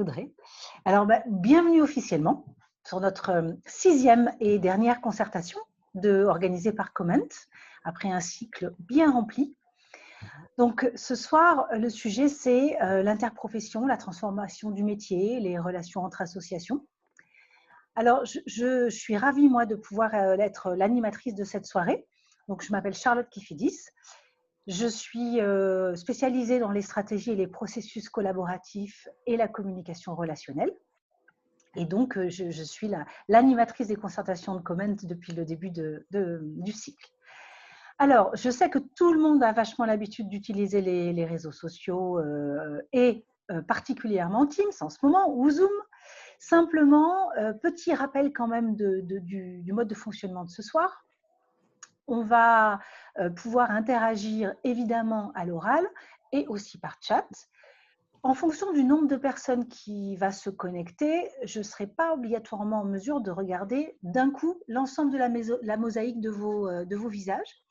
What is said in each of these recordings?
Audrey. Alors, bienvenue officiellement sur notre 6e et dernière concertation organisée par Comment, après un cycle bien rempli. Donc, ce soir, le sujet, c'est l'interprofession, la transformation du métier, les relations entre associations. Alors, je suis ravie, moi, de pouvoir être l'animatrice de cette soirée. Donc, je m'appelle Charlotte Kifidis. Je suis spécialisée dans les stratégies et les processus collaboratifs et la communication relationnelle. Et donc, je suis l'animatrice des concertations de Comment depuis le début du cycle. Alors, je sais que tout le monde a vachement l'habitude d'utiliser les réseaux sociaux et particulièrement Teams en ce moment, ou Zoom. Simplement, petit rappel quand même du mode de fonctionnement de ce soir. On va pouvoir interagir évidemment à l'oral et aussi par chat. En fonction du nombre de personnes qui va se connecter, je ne serai pas obligatoirement en mesure de regarder d'un coup l'ensemble de la mosaïque de vos visages.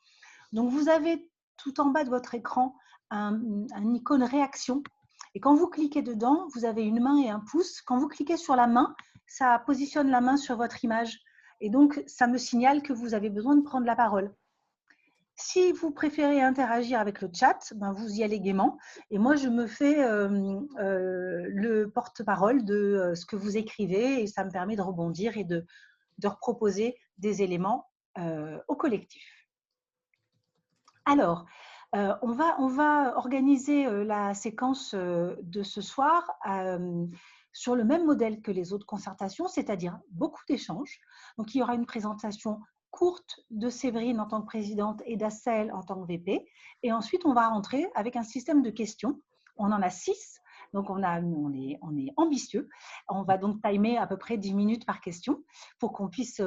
Donc, vous avez tout en bas de votre écran un icône réaction. Et quand vous cliquez dedans, vous avez une main et un pouce. Quand vous cliquez sur la main, ça positionne la main sur votre image. Et donc, ça me signale que vous avez besoin de prendre la parole. Si vous préférez interagir avec le chat, vous y allez gaiement. Et moi, je me fais le porte-parole de ce que vous écrivez et ça me permet de rebondir et de reproposer des éléments au collectif. Alors, on va organiser la séquence de ce soir sur le même modèle que les autres concertations, c'est-à-dire beaucoup d'échanges. Donc, il y aura une présentation courte de Séverine en tant que présidente et d'Assel en tant que VP. Et ensuite, on va rentrer avec un système de questions. On en a 6, donc on est ambitieux. On va donc timer à peu près 10 minutes par question pour qu'on puisse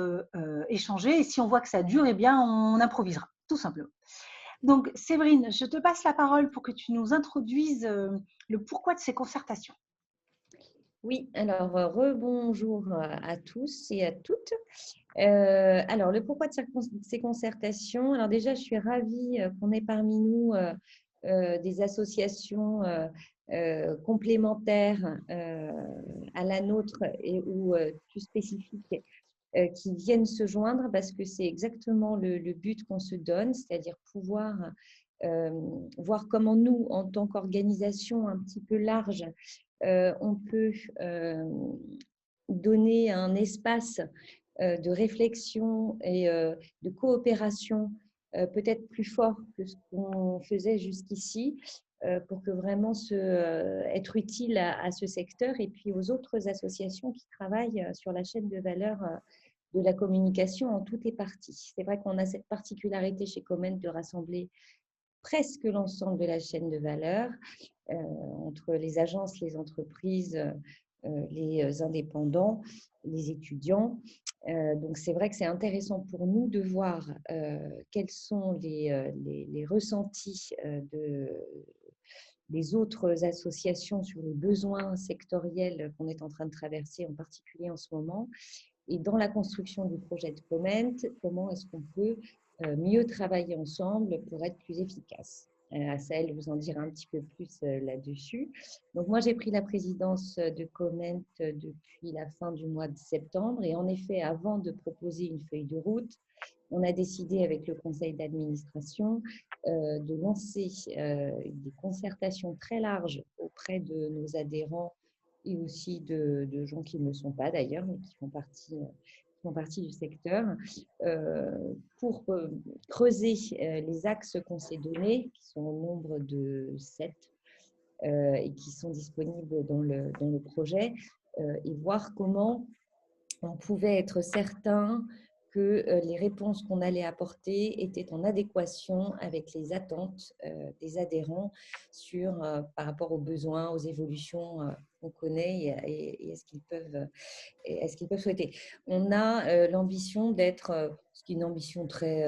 échanger. Et si on voit que ça dure, eh bien, on improvisera, tout simplement. Donc, Séverine, je te passe la parole pour que tu nous introduises le pourquoi de ces concertations. Oui, alors rebonjour à tous et à toutes. Alors, le pourquoi de ces concertations. Alors déjà, je suis ravie qu'on ait parmi nous des associations complémentaires à la nôtre ou plus spécifiques qui viennent se joindre parce que c'est exactement le but qu'on se donne, c'est-à-dire pouvoir voir comment nous, en tant qu'organisation un petit peu large, on peut donner un espace de réflexion et de coopération peut-être plus fort que ce qu'on faisait jusqu'ici pour que vraiment être utile à ce secteur et puis aux autres associations qui travaillent sur la chaîne de valeur de la communication en tout et partie. C'est vrai qu'on a cette particularité chez Comment de rassembler presque l'ensemble de la chaîne de valeur entre les agences, les entreprises, les indépendants, les étudiants. Donc, c'est vrai que c'est intéressant pour nous de voir quels sont les ressentis des autres associations sur les besoins sectoriels qu'on est en train de traverser, en particulier en ce moment. Et dans la construction du projet de Comment, comment est-ce qu'on peut mieux travailler ensemble pour être plus efficace. Assaël vous en dira un petit peu plus là-dessus. Donc, moi, j'ai pris la présidence de Comment depuis la fin du mois de septembre. Et en effet, avant de proposer une feuille de route, on a décidé avec le conseil d'administration de lancer des concertations très larges auprès de nos adhérents et aussi de gens qui ne le sont pas d'ailleurs, mais qui font partie du secteur, pour creuser les axes qu'on s'est donnés, qui sont au nombre de 7 et qui sont disponibles dans le projet, et voir comment on pouvait être certain que les réponses qu'on allait apporter étaient en adéquation avec les attentes des adhérents par rapport aux besoins, aux évolutions qu'on connaît et est-ce qu'ils peuvent souhaiter. On a l'ambition d'être, ce qui est une ambition très,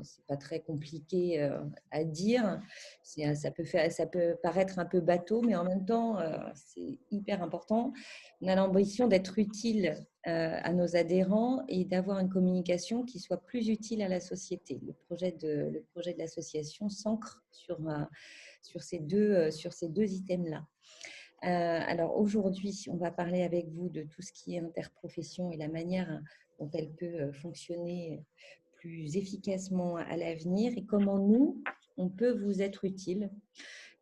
c'est pas très compliqué à dire. Ça peut paraître un peu bateau, mais en même temps, c'est hyper important. On a l'ambition d'être utile à nos adhérents et d'avoir une communication qui soit plus utile à la société. Le projet de l'association s'ancre sur ces deux items-là. Alors aujourd'hui, on va parler avec vous de tout ce qui est interprofession et la manière dont elle peut fonctionner plus efficacement à l'avenir et comment nous, on peut vous être utile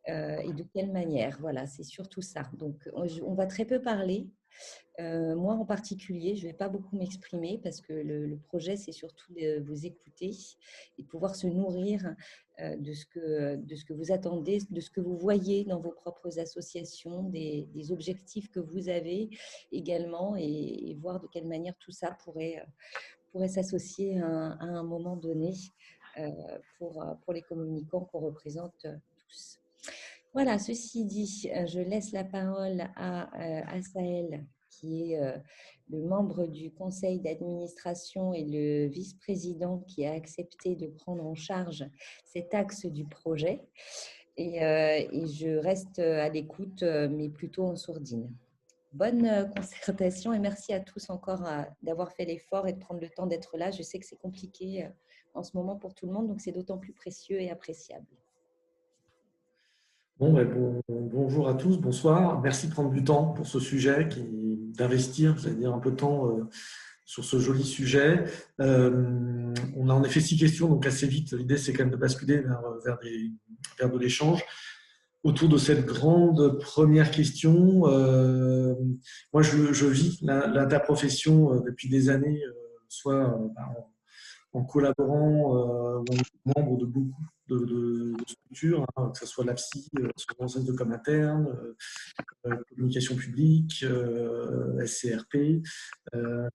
et de quelle manière. Voilà, c'est surtout ça. Donc, on va très peu parler. Moi, en particulier, je ne vais pas beaucoup m'exprimer parce que le projet, c'est surtout de vous écouter et de pouvoir se nourrir de ce que vous attendez, de ce que vous voyez dans vos propres associations, des objectifs que vous avez également et voir de quelle manière tout ça pourrait s'associer à un moment donné pour les communicants qu'on représente tous. Voilà, ceci dit, je laisse la parole à Assaël, qui est le membre du conseil d'administration et le vice-président qui a accepté de prendre en charge cet axe du projet. Et je reste à l'écoute, mais plutôt en sourdine. Bonne concertation et merci à tous encore d'avoir fait l'effort et de prendre le temps d'être là. Je sais que c'est compliqué en ce moment pour tout le monde, donc c'est d'autant plus précieux et appréciable. Bonjour à tous, bonsoir. Merci de prendre du temps pour ce sujet, d'investir, j'allais dire, un peu de temps sur ce joli sujet. On a en effet 6 questions, donc assez vite. L'idée, c'est quand même de basculer vers de l'échange. Autour de cette grande première question, moi, je vis l'interprofession depuis des années, soit en collaborant ou en membre de beaucoup de structures, hein, que ce soit l'APSI, sur l'ensemble de com interne, communication publique, SCRP,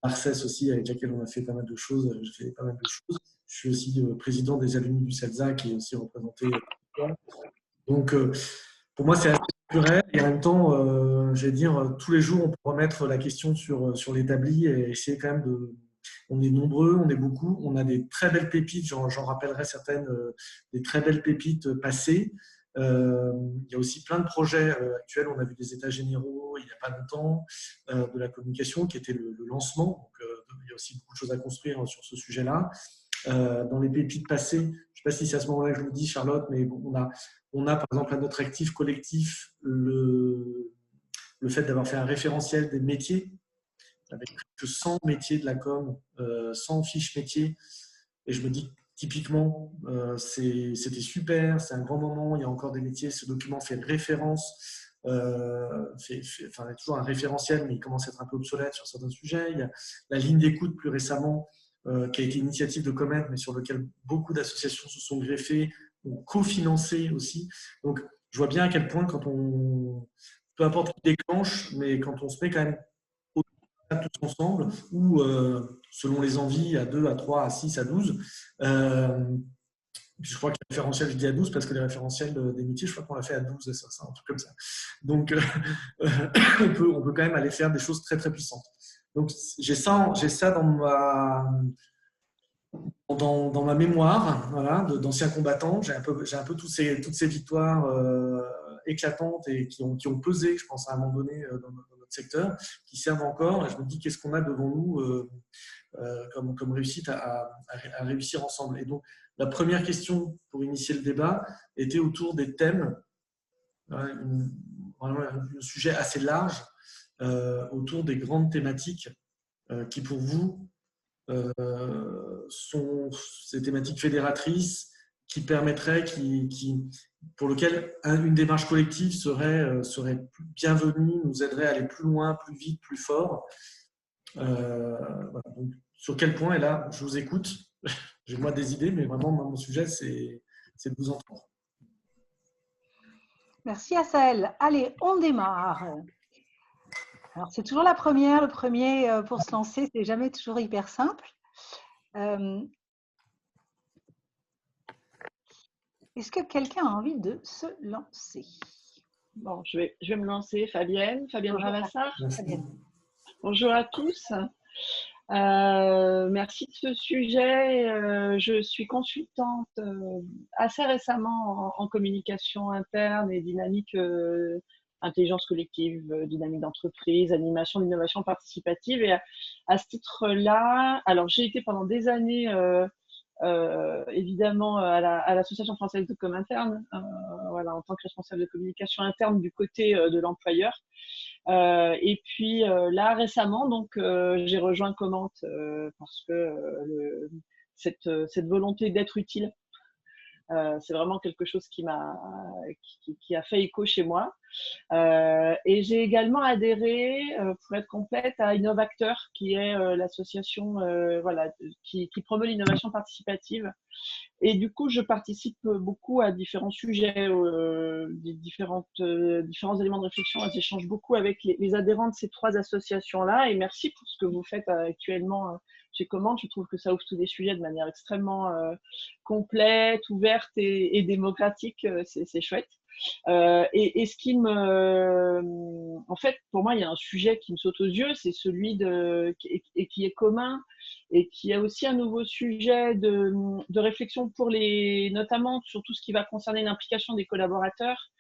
Arces aussi, avec laquelle on a fait pas mal de choses. J'ai fait pas mal de choses. Je suis aussi président des alumni du CELSA, qui est aussi représenté. Donc, pour moi, c'est assez naturel. Et en même temps, j'allais dire, tous les jours, on peut remettre la question sur l'établi et essayer quand même de. On est nombreux, on est beaucoup, on a des très belles pépites, j'en rappellerai certaines, des très belles pépites passées. Il y a aussi plein de projets actuels. On a vu des états généraux il n'y a pas longtemps de la communication qui était le lancement. Donc, il y a aussi beaucoup de choses à construire sur ce sujet-là. Dans les pépites passées, je ne sais pas si c'est à ce moment-là que je vous dis, Charlotte, mais bon, on a par exemple à notre actif collectif le fait d'avoir fait un référentiel des métiers avec plus de 100 métiers de la com, 100 fiches métiers. Et je me dis, typiquement, c'était super, c'est un grand moment, il y a encore des métiers, ce document fait référence, il y a toujours un référentiel, mais il commence à être un peu obsolète sur certains sujets. Il y a la ligne d'écoute plus récemment, qui a été initiative de Comet, mais sur lequel beaucoup d'associations se sont greffées, ou cofinancé aussi. Donc, je vois bien à quel point, peu importe qui déclenche, mais quand on se met quand même tous ensemble, ou selon les envies, à 2, à 3, à 6, à 12. Je crois que le référentiel, je dis à 12 parce que les référentiels des métiers, je crois qu'on l'a fait à 12, c'est un truc comme ça. Donc, on peut quand même aller faire des choses très, très puissantes. Donc, j'ai ça dans ma mémoire, voilà, d'anciens combattants. J'ai un peu toutes ces victoires éclatantes et qui ont pesé, je pense, à un moment donné dans notre secteur, qui servent encore. Et je me dis, qu'est-ce qu'on a devant nous comme réussite à réussir ensemble. Et donc, la première question pour initier le débat était autour des thèmes, un sujet assez large, autour des grandes thématiques qui, pour vous, sont ces thématiques fédératrices qui permettraient, pour lesquelles une démarche collective serait bienvenue, nous aiderait à aller plus loin, plus vite, plus fort. Voilà. Donc, sur quel point, et là, je vous écoute, j'ai moi des idées, mais vraiment, mon sujet, c'est de vous entendre. Merci Assaël. Allez, on démarre. Alors, c'est toujours le premier pour se lancer, c'est jamais toujours hyper simple. Est-ce que quelqu'un a envie de se lancer? Bon, je vais me lancer. Fabienne Ravassar. Fabienne. Bonjour à tous. Merci de ce sujet. Je suis consultante assez récemment en communication interne et dynamique, intelligence collective, dynamique d'entreprise, animation, d'innovation participative. Et à ce titre-là, alors j'ai été pendant des années évidemment à l'Association française de com interne, voilà, en tant que responsable de communication interne du côté de l'employeur. Et puis là récemment, donc j'ai rejoint Comment parce que cette volonté d'être utile, c'est vraiment quelque chose qui a fait écho chez moi. Et j'ai également adhéré, pour être complète, à Innovacteur, qui est l'association voilà, qui promeut l'innovation participative. Et du coup, je participe beaucoup à différents sujets, différents éléments de réflexion. J'échange beaucoup avec les adhérents de ces 3 associations-là. Et merci pour ce que vous faites actuellement chez Comment. Je trouve que ça ouvre tous les sujets de manière extrêmement complète, ouverte et démocratique. C'est chouette. Et ce qui en fait, pour moi, il y a un sujet qui me saute aux yeux, c'est celui qui est commun et qui est aussi un nouveau sujet de réflexion notamment sur tout ce qui va concerner l'implication des collaborateurs.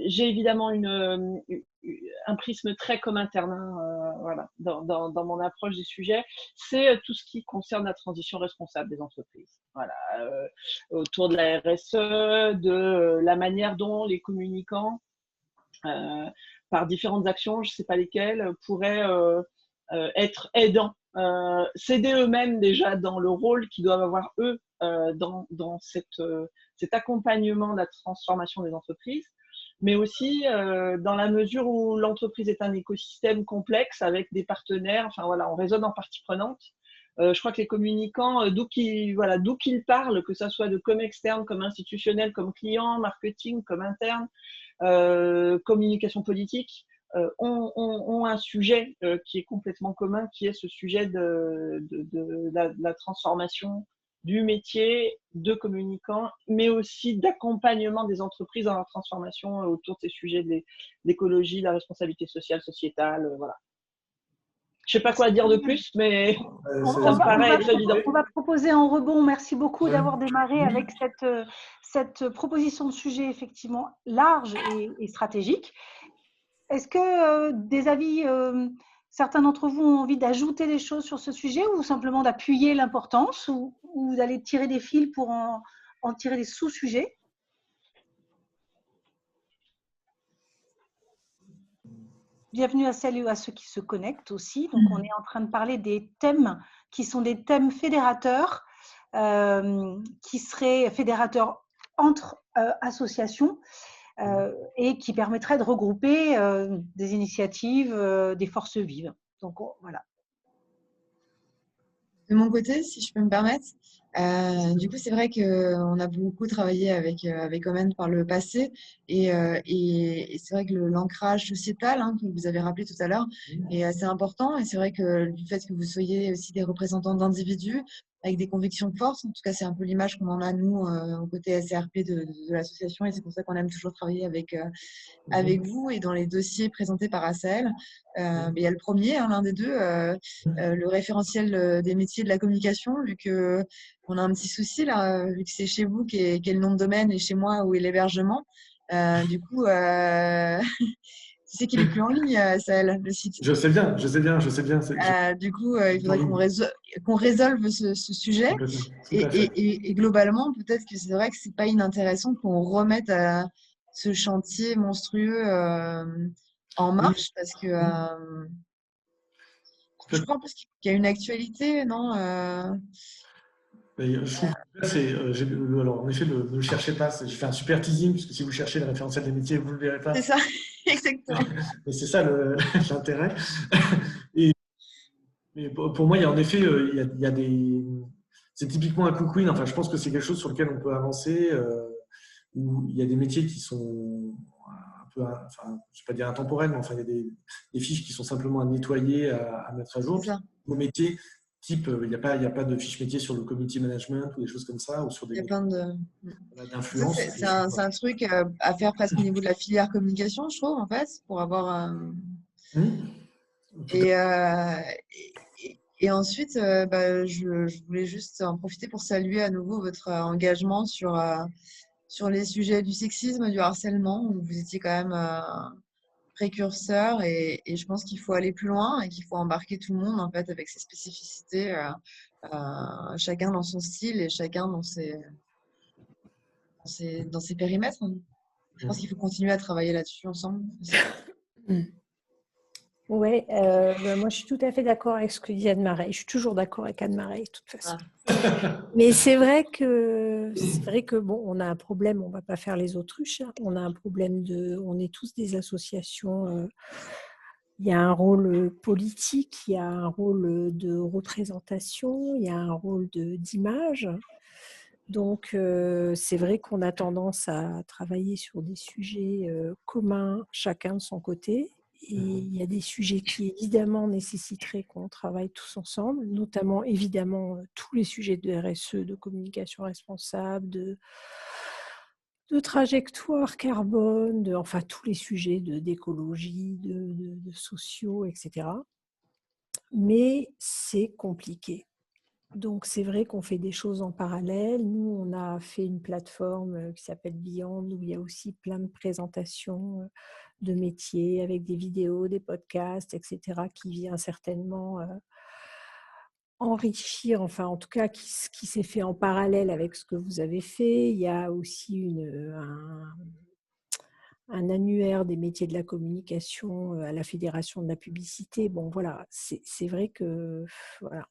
J'ai évidemment un prisme très com interne, voilà, dans mon approche des sujets. C'est tout ce qui concerne la transition responsable des entreprises. Voilà, autour de la RSE, de la manière dont les communicants, par différentes actions, je ne sais pas lesquelles, pourraient être aidants, s'aider eux-mêmes déjà dans le rôle qu'ils doivent avoir eux dans cet accompagnement de la transformation des entreprises, mais aussi dans la mesure où l'entreprise est un écosystème complexe avec des partenaires, enfin voilà, on raisonne en partie prenante. Je crois que les communicants, d'où qu'ils parlent, que ça soit de com externe, comme institutionnel, comme client, marketing, comme interne, communication politique, ont un sujet qui est complètement commun, qui est ce sujet de la transformation du métier de communicant, mais aussi d'accompagnement des entreprises dans leur transformation autour de ces sujets de l'écologie, de la responsabilité sociale, sociétale, voilà. Je ne sais pas quoi dire de plus, mais ça me paraît être évident. On va proposer en rebond. Merci beaucoup d'avoir démarré avec cette proposition de sujet effectivement large et stratégique. Est-ce que des avis, certains d'entre vous ont envie d'ajouter des choses sur ce sujet ou simplement d'appuyer l'importance ou d'aller tirer des fils pour en tirer des sous-sujets? Bienvenue à celles et à ceux qui se connectent aussi. Donc, on est en train de parler des thèmes qui sont des thèmes fédérateurs, qui seraient fédérateurs entre associations et qui permettraient de regrouper des initiatives, des forces vives. Donc, voilà. De mon côté, si je peux me permettre, du coup, c'est vrai qu'on a beaucoup travaillé avec Comment par le passé et c'est vrai que l'ancrage sociétal, hein, que vous avez rappelé tout à l'heure, est assez important. Et c'est vrai que du fait que vous soyez aussi des représentants d'individus avec des convictions fortes, en tout cas, c'est un peu l'image qu'on en a, nous, au côté SRP de l'association. Et c'est pour ça qu'on aime toujours travailler avec vous et dans les dossiers présentés par ASAEL. Il y a le premier, hein, l'un des deux, le référentiel des métiers de la communication, vu qu'on a un petit souci là, vu que c'est chez vous qu'est le nom de domaine et chez moi où est l'hébergement. Du coup, tu sais qu'il n'est plus en ligne, ASAEL, le site. Je sais bien. Du coup, il faudrait qu'on résolve ce sujet. Et globalement, peut-être que c'est vrai que c'est pas inintéressant qu'on remette ce chantier monstrueux en marche, parce que je crois qu'il y a une actualité, non Je trouve que alors en effet, ne le cherchez pas. J'ai fait un super teasing, parce que si vous cherchez le référentiel des métiers, vous ne le verrez pas. C'est ça, exactement. Mais c'est ça l'intérêt. Mais pour moi, il y a en effet, il y a des. C'est typiquement un quick win. Enfin, je pense que c'est quelque chose sur lequel on peut avancer, où il y a des métiers qui sont un peu, enfin, je ne vais pas dire intemporels, mais enfin, il y a des fiches qui sont simplement à nettoyer, à mettre à jour. Nos métiers, type, il n'y a pas de fiche métier sur le community management ou des choses comme ça, ou sur des. Il y a plein d'influence. C'est un truc à faire presque au niveau de la filière communication, je trouve, en fait, pour avoir. Et ensuite, je voulais juste en profiter pour saluer à nouveau votre engagement sur les sujets du sexisme, du harcèlement, où vous étiez quand même précurseur et je pense qu'il faut aller plus loin et qu'il faut embarquer tout le monde en fait avec ses spécificités, chacun dans son style et chacun dans ses périmètres. Je pense qu'il faut continuer à travailler là-dessus ensemble. Oui, moi je suis tout à fait d'accord avec ce que dit Anne-Marie. Je suis toujours d'accord avec Anne-Marie de toute façon. Mais c'est vrai que bon, on a un problème, on ne va pas faire les autruches. Hein. On a un problème on est tous des associations. Il y a un rôle politique, il y a un rôle de représentation, il y a un rôle d'image. Donc, c'est vrai qu'on a tendance à travailler sur des sujets communs, chacun de son côté. Et il y a des sujets qui, évidemment, nécessiteraient qu'on travaille tous ensemble, notamment, évidemment, tous les sujets de RSE, de communication responsable, de trajectoire carbone, enfin, tous les sujets d'écologie, de sociaux, etc. Mais c'est compliqué. Donc, c'est vrai qu'on fait des choses en parallèle. Nous, on a fait une plateforme qui s'appelle Beyond, où il y a aussi plein de présentations de métiers avec des vidéos, des podcasts, etc., qui vient certainement enrichir, enfin, en tout cas, qui s'est fait en parallèle avec ce que vous avez fait. Il y a aussi un annuaire des métiers de la communication à la Fédération de la publicité. Bon, voilà, c'est vrai que voilà,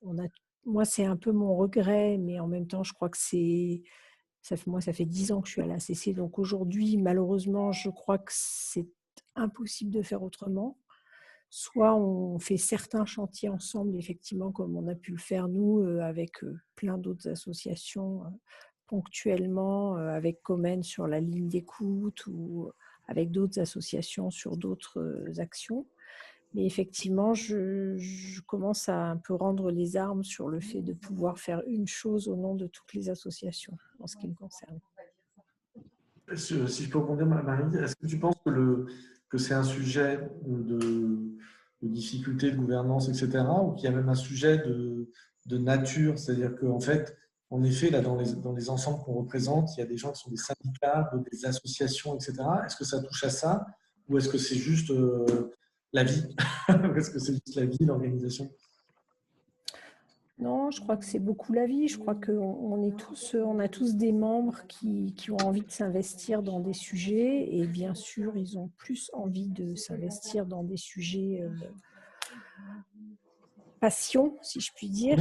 moi, c'est un peu mon regret, mais en même temps, je crois que ça fait 10 ans que je suis à l'ACC. Donc aujourd'hui, malheureusement, je crois que c'est impossible de faire autrement. Soit on fait certains chantiers ensemble, effectivement, comme on a pu le faire nous, avec plein d'autres associations, ponctuellement, avec Comen sur la ligne d'écoute ou avec d'autres associations sur d'autres actions. Mais effectivement, je commence à un peu rendre les armes sur le fait de pouvoir faire une chose au nom de toutes les associations, en ce qui me concerne. Si je peux rebondir, Marie, est-ce que tu penses que c'est un sujet de difficulté de gouvernance, etc., ou qu'il y a même un sujet de nature? C'est-à-dire qu'en fait, en effet, là, dans les ensembles qu'on représente, il y a des gens qui sont des syndicats, des associations, etc. Est-ce que ça touche à ça, ou est-ce que c'est juste la vie? Est-ce que c'est juste la vie, l'organisation? Non, je crois que c'est beaucoup la vie. Je crois qu'on a tous des membres qui ont envie de s'investir dans des sujets et bien sûr, ils ont plus envie de s'investir dans des sujets passion, si je puis dire.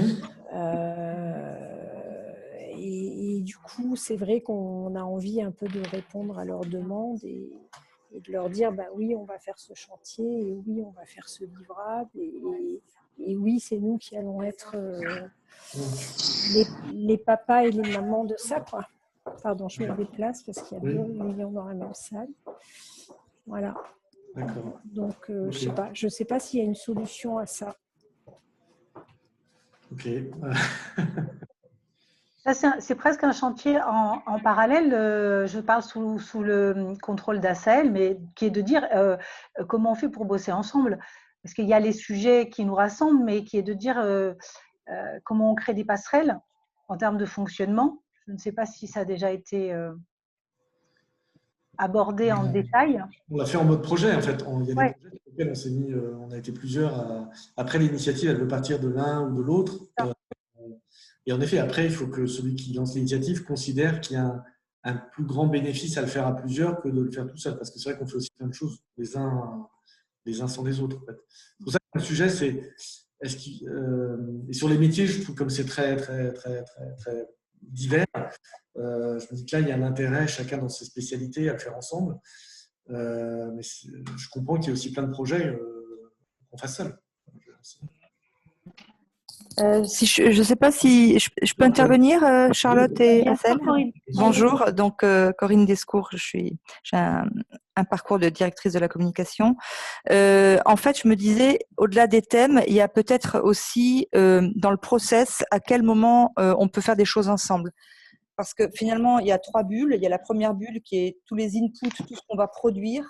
Et du coup, c'est vrai qu'on a envie un peu de répondre à leurs demandes et de leur dire, bah oui, on va faire ce chantier, et oui, on va faire ce livrable, et oui, c'est nous qui allons être les papas et les mamans de ça, quoi. Pardon, je me déplace parce qu'il y a 2 réunions dans la même salle. Voilà. D'accord. Donc, je sais pas s'il y a une solution à ça. Ok. C'est presque un chantier en parallèle, je parle sous le contrôle d'Asaël, mais qui est de dire comment on fait pour bosser ensemble. Parce qu'il y a les sujets qui nous rassemblent, mais qui est de dire comment on crée des passerelles en termes de fonctionnement. Je ne sais pas si ça a déjà été abordé en détail. On l'a fait en mode projet, en fait. Il y a des projets sur lesquels on s'est mis, on a été plusieurs. Après, l'initiative, elle peut partir de l'un ou de l'autre. Et en effet, après, il faut que celui qui lance l'initiative considère qu'il y a un plus grand bénéfice à le faire à plusieurs que de le faire tout seul. Parce que c'est vrai qu'on fait aussi plein de choses les uns sans les autres. En fait. C'est pour ça que le sujet, c'est et sur les métiers, je trouve comme c'est très, très, très, très, très divers. Je me dis que là, il y a un intérêt, chacun dans ses spécialités, à le faire ensemble. Mais je comprends qu'il y a aussi plein de projets qu'on fasse seul. Je ne sais pas si je peux intervenir, Charlotte et Asel. Bonjour, donc Corinne Descours, j'ai un parcours de directrice de la communication. En fait, je me disais, au-delà des thèmes, il y a peut-être aussi dans le process à quel moment on peut faire des choses ensemble. Parce que finalement, il y a 3 bulles. Il y a la première bulle qui est tous les inputs, tout ce qu'on va produire,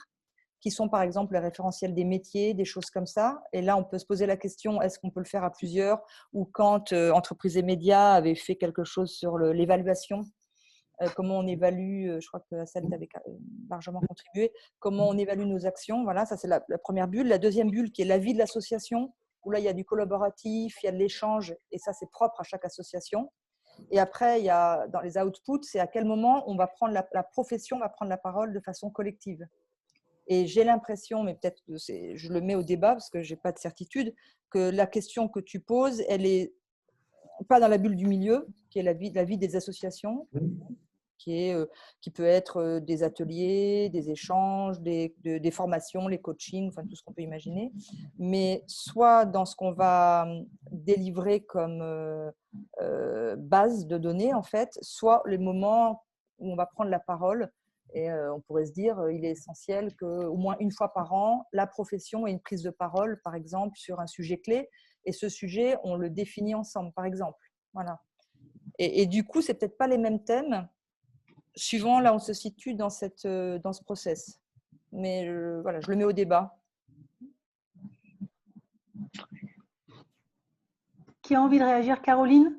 qui sont par exemple les référentiels des métiers, des choses comme ça. Et là, on peut se poser la question, est-ce qu'on peut le faire à plusieurs? Ou quand Entreprises et Médias avait fait quelque chose sur l'évaluation comment on évalue, je crois que Assel avait largement contribué, comment on évalue nos actions. Voilà, ça c'est la première bulle. La deuxième bulle qui est la vie de l'association, où là il y a du collaboratif, il y a de l'échange, et ça c'est propre à chaque association. Et après, il y a dans les outputs, c'est à quel moment on va prendre la profession va prendre la parole de façon collective. Et j'ai l'impression, mais peut-être que je le mets au débat parce que je n'ai pas de certitude, que la question que tu poses, elle est pas dans la bulle du milieu, qui est la vie des associations, qui peut être des ateliers, des échanges, des formations, les coachings, enfin tout ce qu'on peut imaginer, mais soit dans ce qu'on va délivrer comme base de données, en fait, soit les moments où on va prendre la parole. Et on pourrait se dire, il est essentiel qu'au moins une fois par an, la profession ait une prise de parole, par exemple, sur un sujet clé. Et ce sujet, on le définit ensemble, par exemple. Voilà. Et du coup, ce n'est peut-être pas les mêmes thèmes, suivant là où on se situe dans ce process. Mais voilà, je le mets au débat. Qui a envie de réagir, Caroline?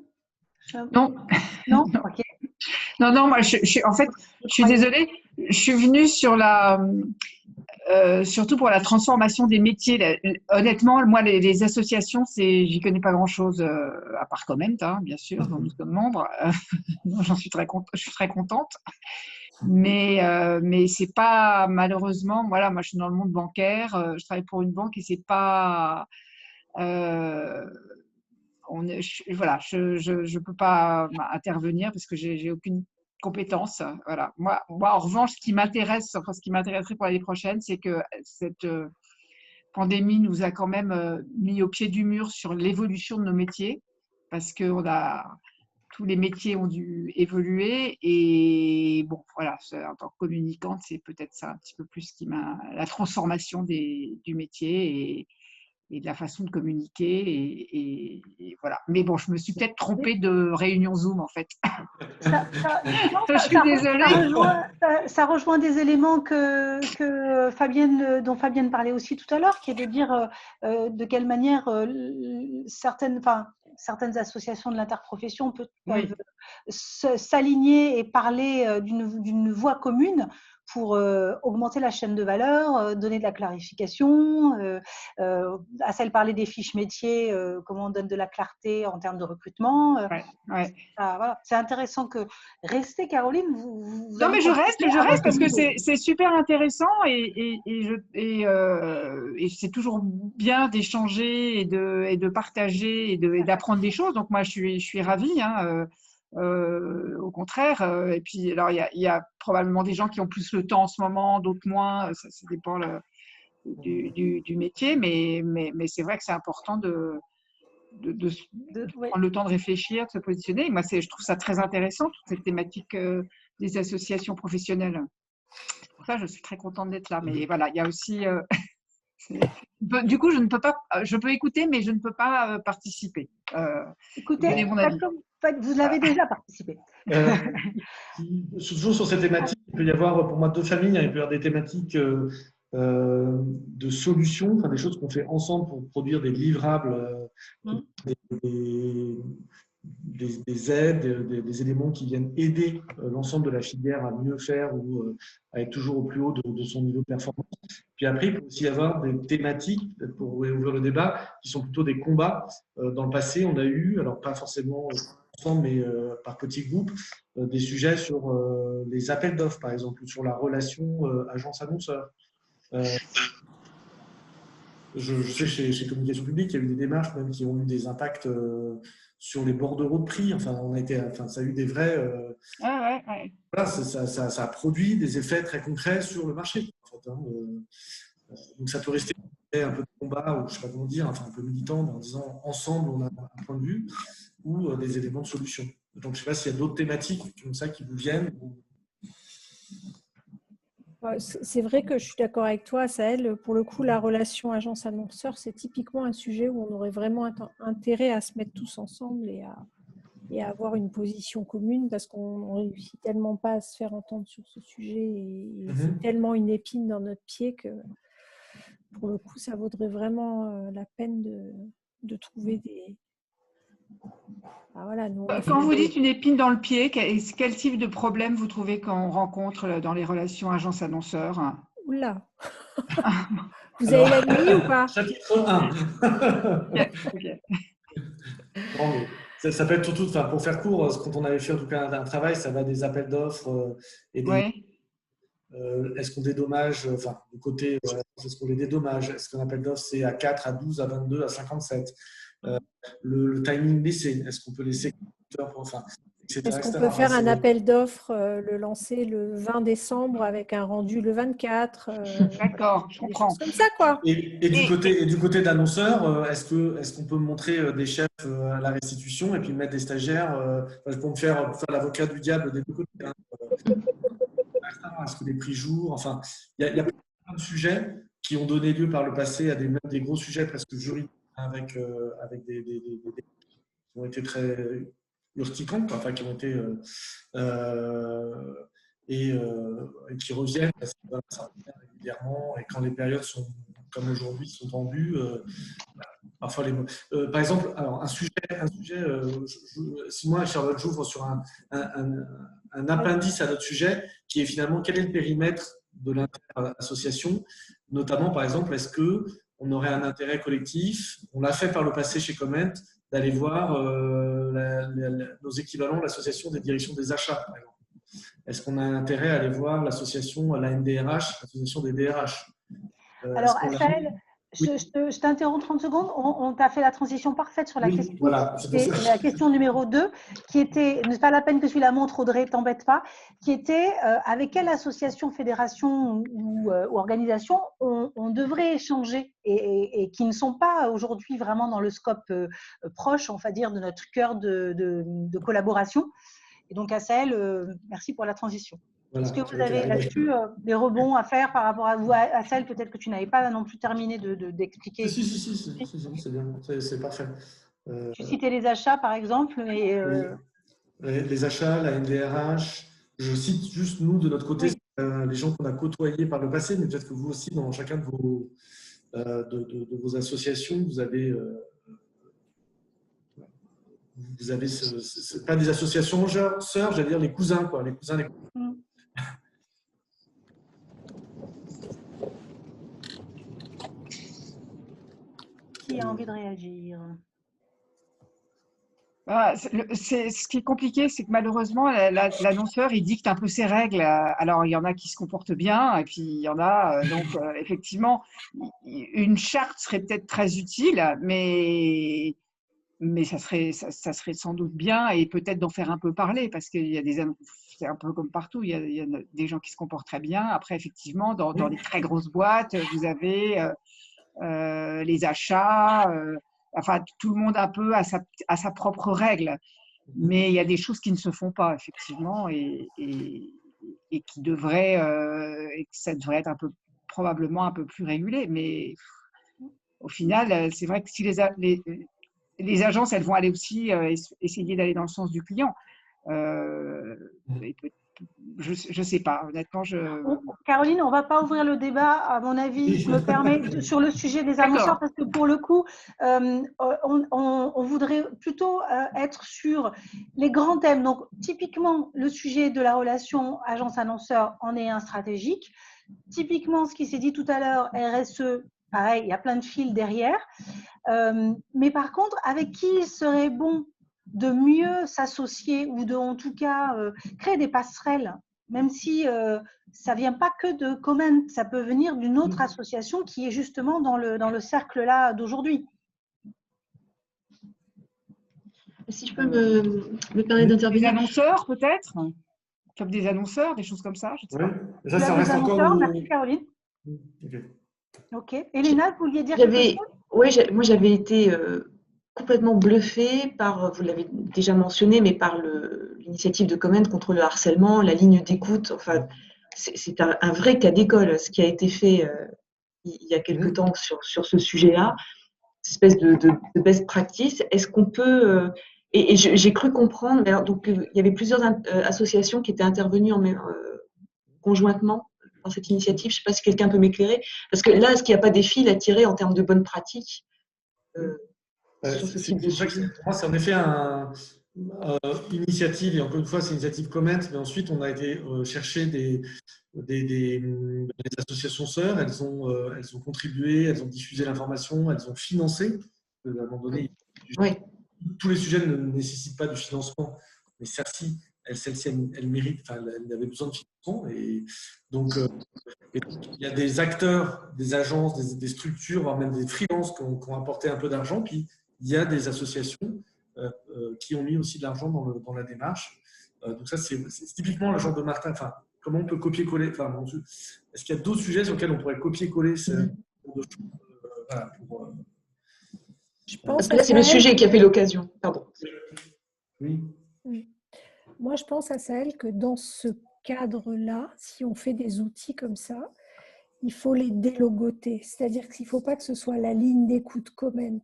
Non. Non. Ok. Non, moi, en fait, je suis désolée. Je suis venue sur surtout pour la transformation des métiers. Honnêtement, moi, les associations, j'y connais pas grand-chose, à part Comment, hein, bien sûr, dont nous sommes membres. Je suis très contente. Mais c'est pas, malheureusement, voilà, moi, je suis dans le monde bancaire, je travaille pour une banque et c'est pas… voilà, je peux pas intervenir parce que j'ai aucune compétence. Voilà. Moi, en revanche, ce qui m'intéresserait pour l'année prochaine, c'est que cette pandémie nous a quand même mis au pied du mur sur l'évolution de nos métiers, parce que tous les métiers ont dû évoluer. Et bon, voilà, en tant que communicante, c'est peut-être ça un petit peu plus la transformation du métier et de la façon de communiquer. Et voilà. Mais bon, je me suis peut-être trompée de réunion Zoom, en fait. Je suis désolée. Ça rejoint des éléments dont Fabienne parlait aussi tout à l'heure, qui est de dire de quelle manière certaines associations de l'interprofession peuvent s'aligner et parler d'une voix commune pour augmenter la chaîne de valeur, donner de la clarification. Assel parlait des fiches métiers, comment on donne de la clarté en termes de recrutement. Voilà. C'est intéressant que… Restez, Caroline. Non, mais je reste parce que c'est super intéressant et c'est toujours bien d'échanger et de partager et d'apprendre des choses. Donc, moi, je suis ravie. Hein, au contraire. Et puis, alors, il y a probablement des gens qui ont plus le temps en ce moment, d'autres moins. Ça dépend du métier. Mais c'est vrai que c'est important de prendre le temps de réfléchir, de se positionner. Et moi, je trouve ça très intéressant, toute cette thématique des associations professionnelles. C'est pour ça que je suis très contente d'être là. Mais voilà, il y a aussi… du coup, je peux écouter, mais je ne peux pas participer. Écoutez, vous l'avez déjà participé. Toujours sur cette thématique, il peut y avoir pour moi deux familles. Il peut y avoir des thématiques de solutions, enfin des choses qu'on fait ensemble pour produire des livrables, des aides, des éléments qui viennent aider l'ensemble de la filière à mieux faire ou à être toujours au plus haut de son niveau de performance. Puis après, il peut aussi y avoir des thématiques, peut-être pour ouvrir le débat, qui sont plutôt des combats. Dans le passé, on a eu, alors pas forcément ensemble, mais par petits groupes, des sujets sur les appels d'offres, par exemple, ou sur la relation agence-annonceur. Je sais chez Communication Publique, il y a eu des démarches même qui ont eu des impacts sur les bordereaux de prix. Enfin, ça a eu des vrais… Voilà, ça a produit des effets très concrets sur le marché. En fait, hein. Donc ça peut rester un peu de combat, ou je ne sais pas comment dire, enfin un peu militant, en disant ensemble on a un point de vue, ou des éléments de solution. Donc je ne sais pas s'il y a d'autres thématiques comme ça qui vous viennent. C'est vrai que je suis d'accord avec toi, Saël. Pour le coup, la relation agence-annonceur, c'est typiquement un sujet où on aurait vraiment intérêt à se mettre tous ensemble et à avoir une position commune, parce qu'on ne réussit tellement pas à se faire entendre sur ce sujet et c'est tellement une épine dans notre pied que pour le coup, ça vaudrait vraiment la peine de trouver Ah, voilà, nous, Quand vous dites une épine dans le pied, quel type de problème vous trouvez qu'on rencontre dans les relations agence-annonceur? Oula. Vous avez la nuit ou pas? Chapitre 1. Okay. Non, mais ça peut être surtout, enfin, pour faire court, quand on avait fait en tout cas un travail, ça va des appels d'offres et des. Ouais. Est-ce qu'on dédommage, enfin, du côté, est-ce qu'on les dédommage? Est-ce qu'un appel d'offres, c'est à 4, à 12, à 22, à 57? Le timing laissé, est-ce qu'on peut laisser, enfin, etc. Est-ce qu'on peut faire un appel d'offres, le lancer le 20 décembre avec un rendu le 24? D'accord, je comprends. Comme ça, quoi. Et du côté d'annonceur, est-ce qu'on peut montrer des chefs à la restitution et puis mettre des stagiaires pour me faire l'avocat du diable des deux côtés, hein. Est-ce que les prix jouent? Enfin, il y a plein de sujets qui ont donné lieu par le passé à même des gros sujets presque juridiques avec des qui ont été très urticants, enfin qui ont été et qui reviennent régulièrement, et quand les périodes sont comme aujourd'hui sont tendues, parfois par exemple, alors un sujet si moi Charlotte j'ouvre sur un appendice à notre sujet qui est finalement quel est le périmètre de l'inter-association, notamment par exemple est-ce que on aurait un intérêt collectif, on l'a fait par le passé chez Comment, d'aller voir nos équivalents, l'association des directions des achats par exemple. Est-ce qu'on a intérêt à aller voir l'association, la NDRH, l'association des DRH? Alors, Assaël, je t'interromps 30 secondes. On t'a fait la transition parfaite sur la question. Voilà, la question numéro 2, qui était, n'est pas la peine que tu la montres, Audrey, t'embête pas, qui était avec quelle association, fédération ou organisation on devrait échanger et qui ne sont pas aujourd'hui vraiment dans le scope proche, on va dire, de notre cœur de collaboration. Et donc, Assaël, merci pour la transition. Voilà, est-ce que vous avez là-dessus des rebonds à faire par rapport à vous, Assaël? Peut-être que tu n'avais pas non plus terminé d'expliquer. Si, c'est bien, c'est parfait. Tu citais les achats, par exemple. Et, oui. Les achats, la NDRH. Je cite juste nous, de notre côté, les gens qu'on a côtoyés par le passé, mais peut-être que vous aussi, dans chacun de vos associations, vous avez pas des associations sœurs, j'allais dire les cousins, quoi, les cousins. Qui a envie de réagir? Ce qui est compliqué, c'est que malheureusement, l'annonceur, il dicte un peu ses règles. Alors, il y en a qui se comportent bien, et puis il y en a, donc effectivement, une charte serait peut-être très utile, mais ça serait sans doute bien, et peut-être d'en faire un peu parler, parce qu'il y a c'est un peu comme partout, il y a des gens qui se comportent très bien. Après, effectivement, dans les très grosses boîtes, vous avez les achats, enfin, tout le monde un peu à sa propre règle. Mais il y a des choses qui ne se font pas, effectivement, et qui devraient, et que ça devrait être probablement un peu plus régulé. Mais au final, c'est vrai que si les agences, elles vont aller aussi essayer d'aller dans le sens du client. Je ne sais pas, honnêtement. Caroline, on ne va pas ouvrir le débat, à mon avis, je me permets, sur le sujet des annonceurs, parce que pour le coup, on voudrait plutôt être sur les grands thèmes. Donc, typiquement, le sujet de la relation agence-annonceur en est un stratégique. Typiquement, ce qui s'est dit tout à l'heure, RSE, pareil, il y a plein de fils derrière. Mais par contre, avec qui il serait bon de mieux s'associer ou de, en tout cas, créer des passerelles, même si ça ne vient pas que de Comment, ça peut venir d'une autre association qui est justement dans le cercle-là d'aujourd'hui. Si je peux me permettre d'intervenir. Des annonceurs, peut-être? Comme des annonceurs, des choses comme ça, je sais pas. Ça, ça reste encore... Merci, Caroline. Ok. Elena, vous vouliez dire quelque chose? Oui, moi j'avais été complètement bluffée par, vous l'avez déjà mentionné, mais par l'initiative de Comment contre le harcèlement, la ligne d'écoute. Enfin, c'est un vrai cas d'école, ce qui a été fait il y a quelque temps sur ce sujet-là, cette espèce de best practice. Est-ce qu'on peut... et j'ai cru comprendre, donc il y avait plusieurs associations qui étaient intervenues conjointement dans cette initiative. Je ne sais pas si quelqu'un peut m'éclairer. Parce que là, est-ce qu'il n'y a pas des fils à tirer en termes de bonnes pratiques sur ce type de sujet? Pour moi, c'est en effet initiative, et encore une fois, c'est une initiative Comment, mais ensuite, on a été chercher des associations sœurs, elles ont contribué, elles ont diffusé l'information, elles ont financé. À un moment donné, Oui. tous les sujets ne nécessitent pas du financement, mais celle-ci, elle mérite, enfin, elle avait besoin de financement. Et donc, il y a des acteurs, des agences, des structures, voire même des freelances qui ont apporté un peu d'argent, puis il y a des associations qui ont mis aussi de l'argent dans la démarche. Donc ça, c'est typiquement le genre de Martin. Enfin, comment on peut copier-coller, enfin, est-ce qu'il y a d'autres sujets sur lesquels on pourrait copier-coller Parce que là, c'est le sujet qui a fait l'occasion. Pardon. Oui. Moi, je pense à Sahel que dans ce cadre-là, si on fait des outils comme ça, il faut les délogoter. C'est-à-dire qu'il ne faut pas que ce soit la ligne d'écoute Comment.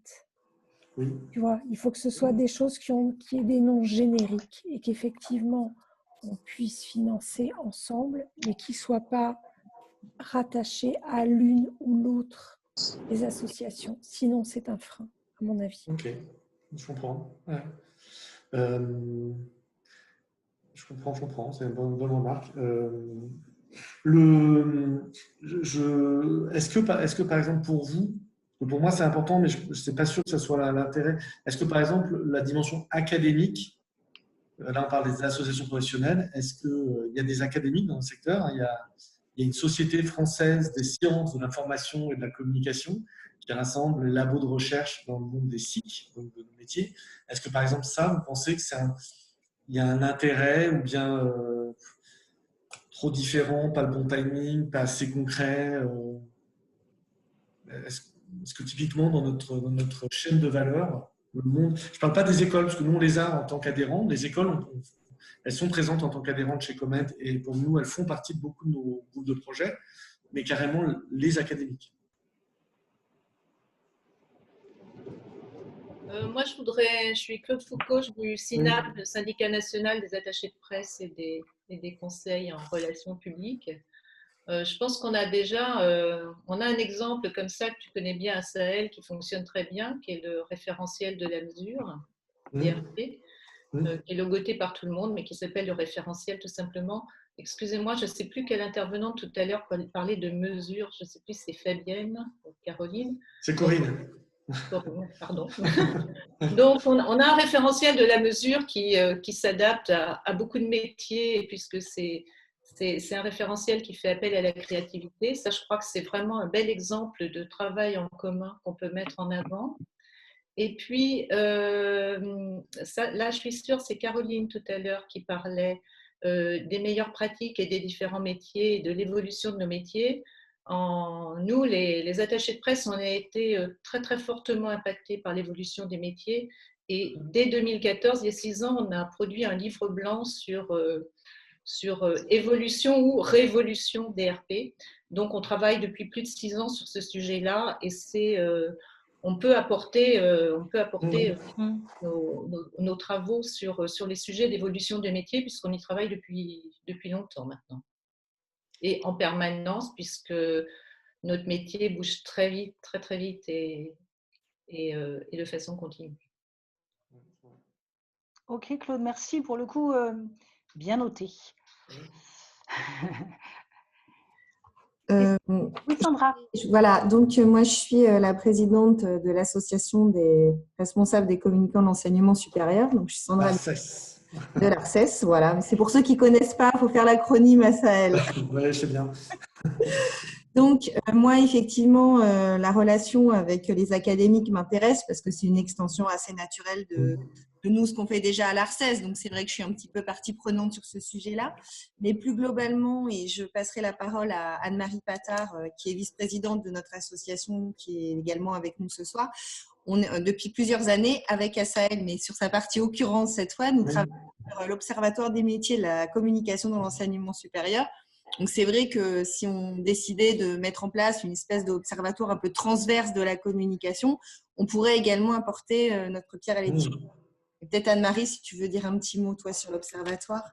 Oui. Tu vois, il faut que ce soit des choses qui aient des noms génériques et qu'effectivement, on puisse financer ensemble, mais qui ne soient pas rattachés à l'une ou l'autre des associations. Sinon, c'est un frein, à mon avis. Ok, je comprends. Ouais. Je comprends, c'est une bonne remarque. Est-ce que, par exemple, pour vous, pour moi c'est important, mais je ne suis pas sûr que ce soit l'intérêt, est-ce que, par exemple, la dimension académique, là on parle des associations professionnelles, est-ce qu'il y a des académiques dans le secteur? Il y a une société française des sciences, de l'information et de la communication qui rassemble les labos de recherche dans le monde des SIC, donc de nos métiers. Est-ce que, par exemple, ça, vous pensez que il y a un intérêt ou bien trop différent, pas le bon timing, pas assez concret? Est-ce que typiquement dans notre chaîne de valeur, le monde, je ne parle pas des écoles, parce que nous on les a en tant qu'adhérents, les écoles, elles sont présentes en tant qu'adhérentes chez Comment et pour nous elles font partie de beaucoup de nos groupes de projets, mais carrément les académiques. Moi, je suis Claude Foucault, du SINAP, le Syndicat national des attachés de presse et des conseils en relations publiques. Je pense qu'on a déjà on a un exemple comme ça que tu connais bien à Sahel qui fonctionne très bien, qui est le référentiel de la mesure, DRP, qui est logoté par tout le monde, mais qui s'appelle le référentiel tout simplement. Excusez-moi, je ne sais plus quelle intervenante tout à l'heure parlait de mesure, je ne sais plus si c'est Fabienne ou Caroline. C'est Corinne. Pardon. Donc, on a un référentiel de la mesure qui s'adapte à beaucoup de métiers, puisque c'est un référentiel qui fait appel à la créativité. Ça, je crois que c'est vraiment un bel exemple de travail en commun qu'on peut mettre en avant. Et puis, là, je suis sûre, c'est Caroline tout à l'heure qui parlait des meilleures pratiques et des différents métiers et de l'évolution de nos métiers. Nous, les attachés de presse, on a été très, très fortement impactés par l'évolution des métiers. Et dès 2014, il y a 6 ans, on a produit un livre blanc sur évolution ou révolution DRP. Donc, on travaille depuis plus de 6 ans sur ce sujet-là et on peut apporter nos travaux sur les sujets d'évolution des métiers puisqu'on y travaille depuis longtemps maintenant. Et en permanence, puisque notre métier bouge très vite, très très vite et de façon continue. Ok Claude, merci pour le coup, bien noté. Oui Sandra. Voilà, donc moi je suis la présidente de l'association des responsables des communicants de l'enseignement supérieur. Donc je suis Sandra de l'ARCES, voilà. C'est pour ceux qui ne connaissent pas, il faut faire l'acronyme à Sahel. Oui, je sais bien. Donc, moi, effectivement, la relation avec les académiques m'intéresse parce que c'est une extension assez naturelle de nous, ce qu'on fait déjà à l'ARCES. Donc, c'est vrai que je suis un petit peu partie prenante sur ce sujet-là. Mais plus globalement, et je passerai la parole à Anne-Marie Patard, qui est vice-présidente de notre association, qui est également avec nous ce soir. Depuis plusieurs années avec Sahel, mais sur sa partie occurrence cette fois, nous travaillons sur l'Observatoire des métiers de la communication dans l'enseignement supérieur. Donc, c'est vrai que si on décidait de mettre en place une espèce d'observatoire un peu transverse de la communication, on pourrait également apporter notre pierre à l'édifice. Peut-être Anne-Marie, si tu veux dire un petit mot, toi, sur l'observatoire.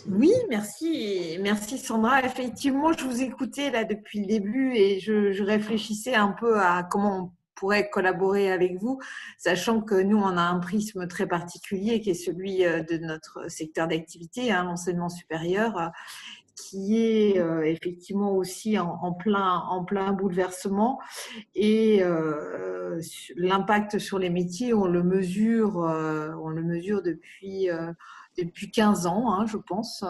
Oui, merci. Merci Sandra. Effectivement, je vous écoutais là depuis le début et je réfléchissais un peu à comment on pourrait collaborer avec vous, sachant que nous, on a un prisme très particulier qui est celui de notre secteur d'activité, hein, l'enseignement supérieur, qui est effectivement aussi en plein bouleversement. Et l'impact sur les métiers, on le mesure depuis 15 ans, hein, je pense,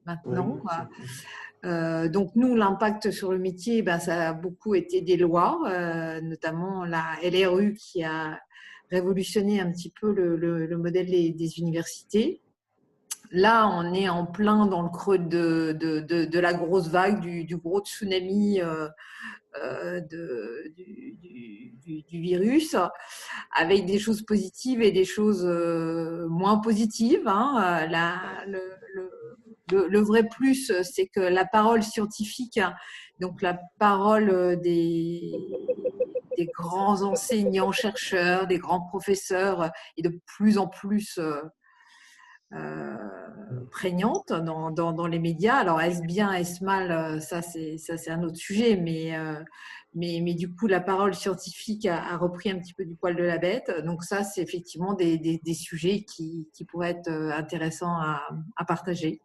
maintenant. Oui, donc nous, l'impact sur le métier, ça a beaucoup été des lois, notamment la LRU qui a révolutionné un petit peu le modèle des universités. Là, on est en plein dans le creux de la grosse vague, du gros tsunami du virus, avec des choses positives et des choses moins positives. Hein. Le vrai plus, c'est que la parole scientifique, donc la parole des grands enseignants, chercheurs, des grands professeurs, est de plus en plus prégnante dans les médias. Alors, est-ce bien, est-ce mal, ça c'est un autre sujet, mais du coup, la parole scientifique a repris un petit peu du poil de la bête. Donc ça, c'est effectivement des sujets qui pourraient être intéressants à partager.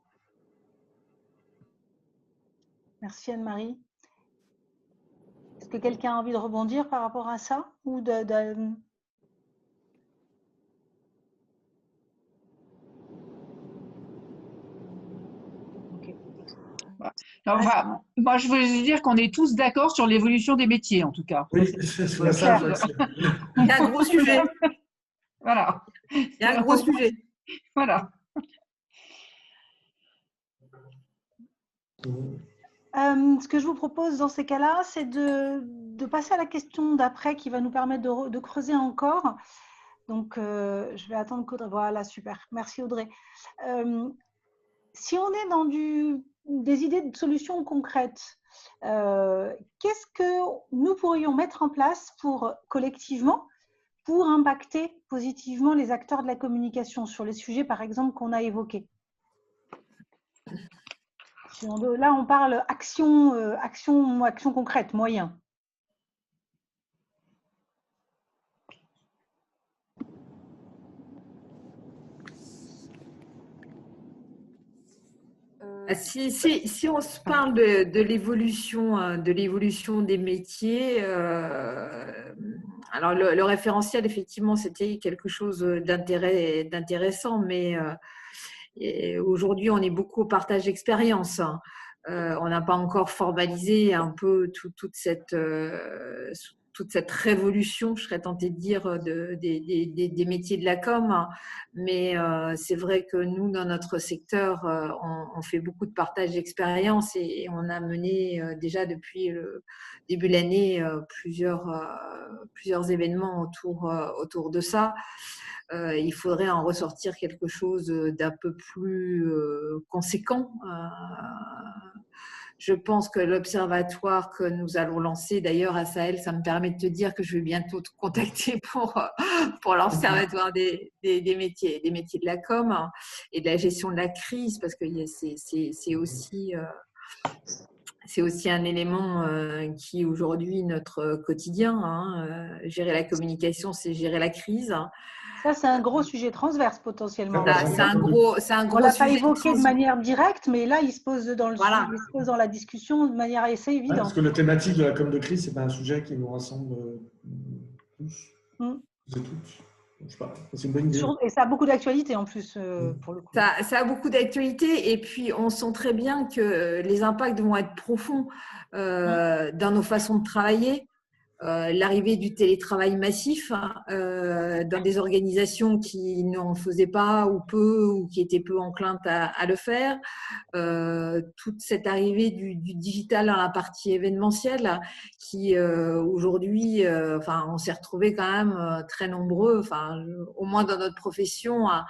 Merci Anne-Marie. Est-ce que quelqu'un a envie de rebondir par rapport à ça ou Enfin, moi, je veux dire qu'on est tous d'accord sur l'évolution des métiers, en tout cas. Oui, c'est ça. Il y a un gros sujet. Voilà. Il y a un gros sujet. Voilà. Ce que je vous propose dans ces cas-là, c'est de passer à la question d'après qui va nous permettre de creuser encore. Donc, je vais attendre qu'Audrey. Voilà, super. Merci Audrey. Si on est dans des idées de solutions concrètes, qu'est-ce que nous pourrions mettre en place collectivement pour impacter positivement les acteurs de la communication sur les sujets, par exemple, qu'on a évoqués? Là, on parle action concrète, moyen. Si on se parle de l'évolution des métiers, alors le référentiel, effectivement, c'était quelque chose d'intéressant, mais aujourd'hui, on est beaucoup au partage d'expérience. On n'a pas encore formalisé un peu toute cette révolution, je serais tentée de dire, des métiers de la com. Mais c'est vrai que nous, dans notre secteur, on fait beaucoup de partage d'expérience et on a mené déjà depuis le début de l'année plusieurs événements autour de ça. Il faudrait en ressortir quelque chose d'un peu plus conséquent. Je pense que l'observatoire que nous allons lancer, d'ailleurs à Sahel, ça me permet de te dire que je vais bientôt te contacter pour l'observatoire des métiers de la com et de la gestion de la crise, parce que c'est aussi un élément qui aujourd'hui notre quotidien. Hein. Gérer la communication, c'est gérer la crise. Ça, c'est un gros sujet transverse potentiellement. C'est un gros on ne l'a pas évoqué de manière directe, mais là, il se pose dans la discussion de manière assez évidente. Parce que la thématique de la com de crise, ce n'est pas un sujet qui nous rassemble tous et toutes. C'est une bonne idée. Et ça a beaucoup d'actualité en plus, pour le coup. Ça a beaucoup d'actualité et puis on sent très bien que les impacts vont être profonds dans nos façons de travailler. L'arrivée du télétravail massif dans des organisations qui n'en faisaient pas ou peu ou qui étaient peu enclines à le faire, toute cette arrivée du digital dans la partie événementielle qui aujourd'hui, on s'est retrouvés quand même très nombreux, au moins dans notre profession, à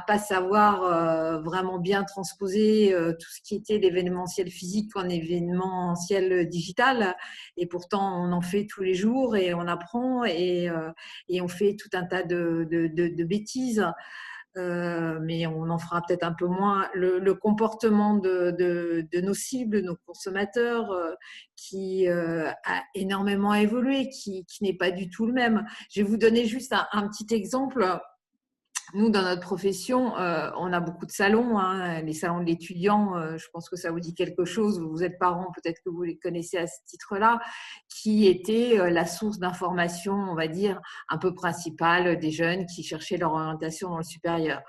pas savoir vraiment bien transposer tout ce qui était l'événementiel physique en événementiel digital, et pourtant on en fait tous les jours et on apprend et on fait tout un tas de bêtises. mais on en fera peut-être un peu moins. Le comportement de nos cibles, nos consommateurs, qui a énormément évolué, qui n'est pas du tout le même. Je vais vous donner juste un petit exemple. Nous, dans notre profession, on a beaucoup de salons, hein, les salons de l'étudiant, je pense que ça vous dit quelque chose, vous êtes parents, peut-être que vous les connaissez à ce titre-là, qui était la source d'information, on va dire, un peu principale des jeunes qui cherchaient leur orientation dans le supérieur.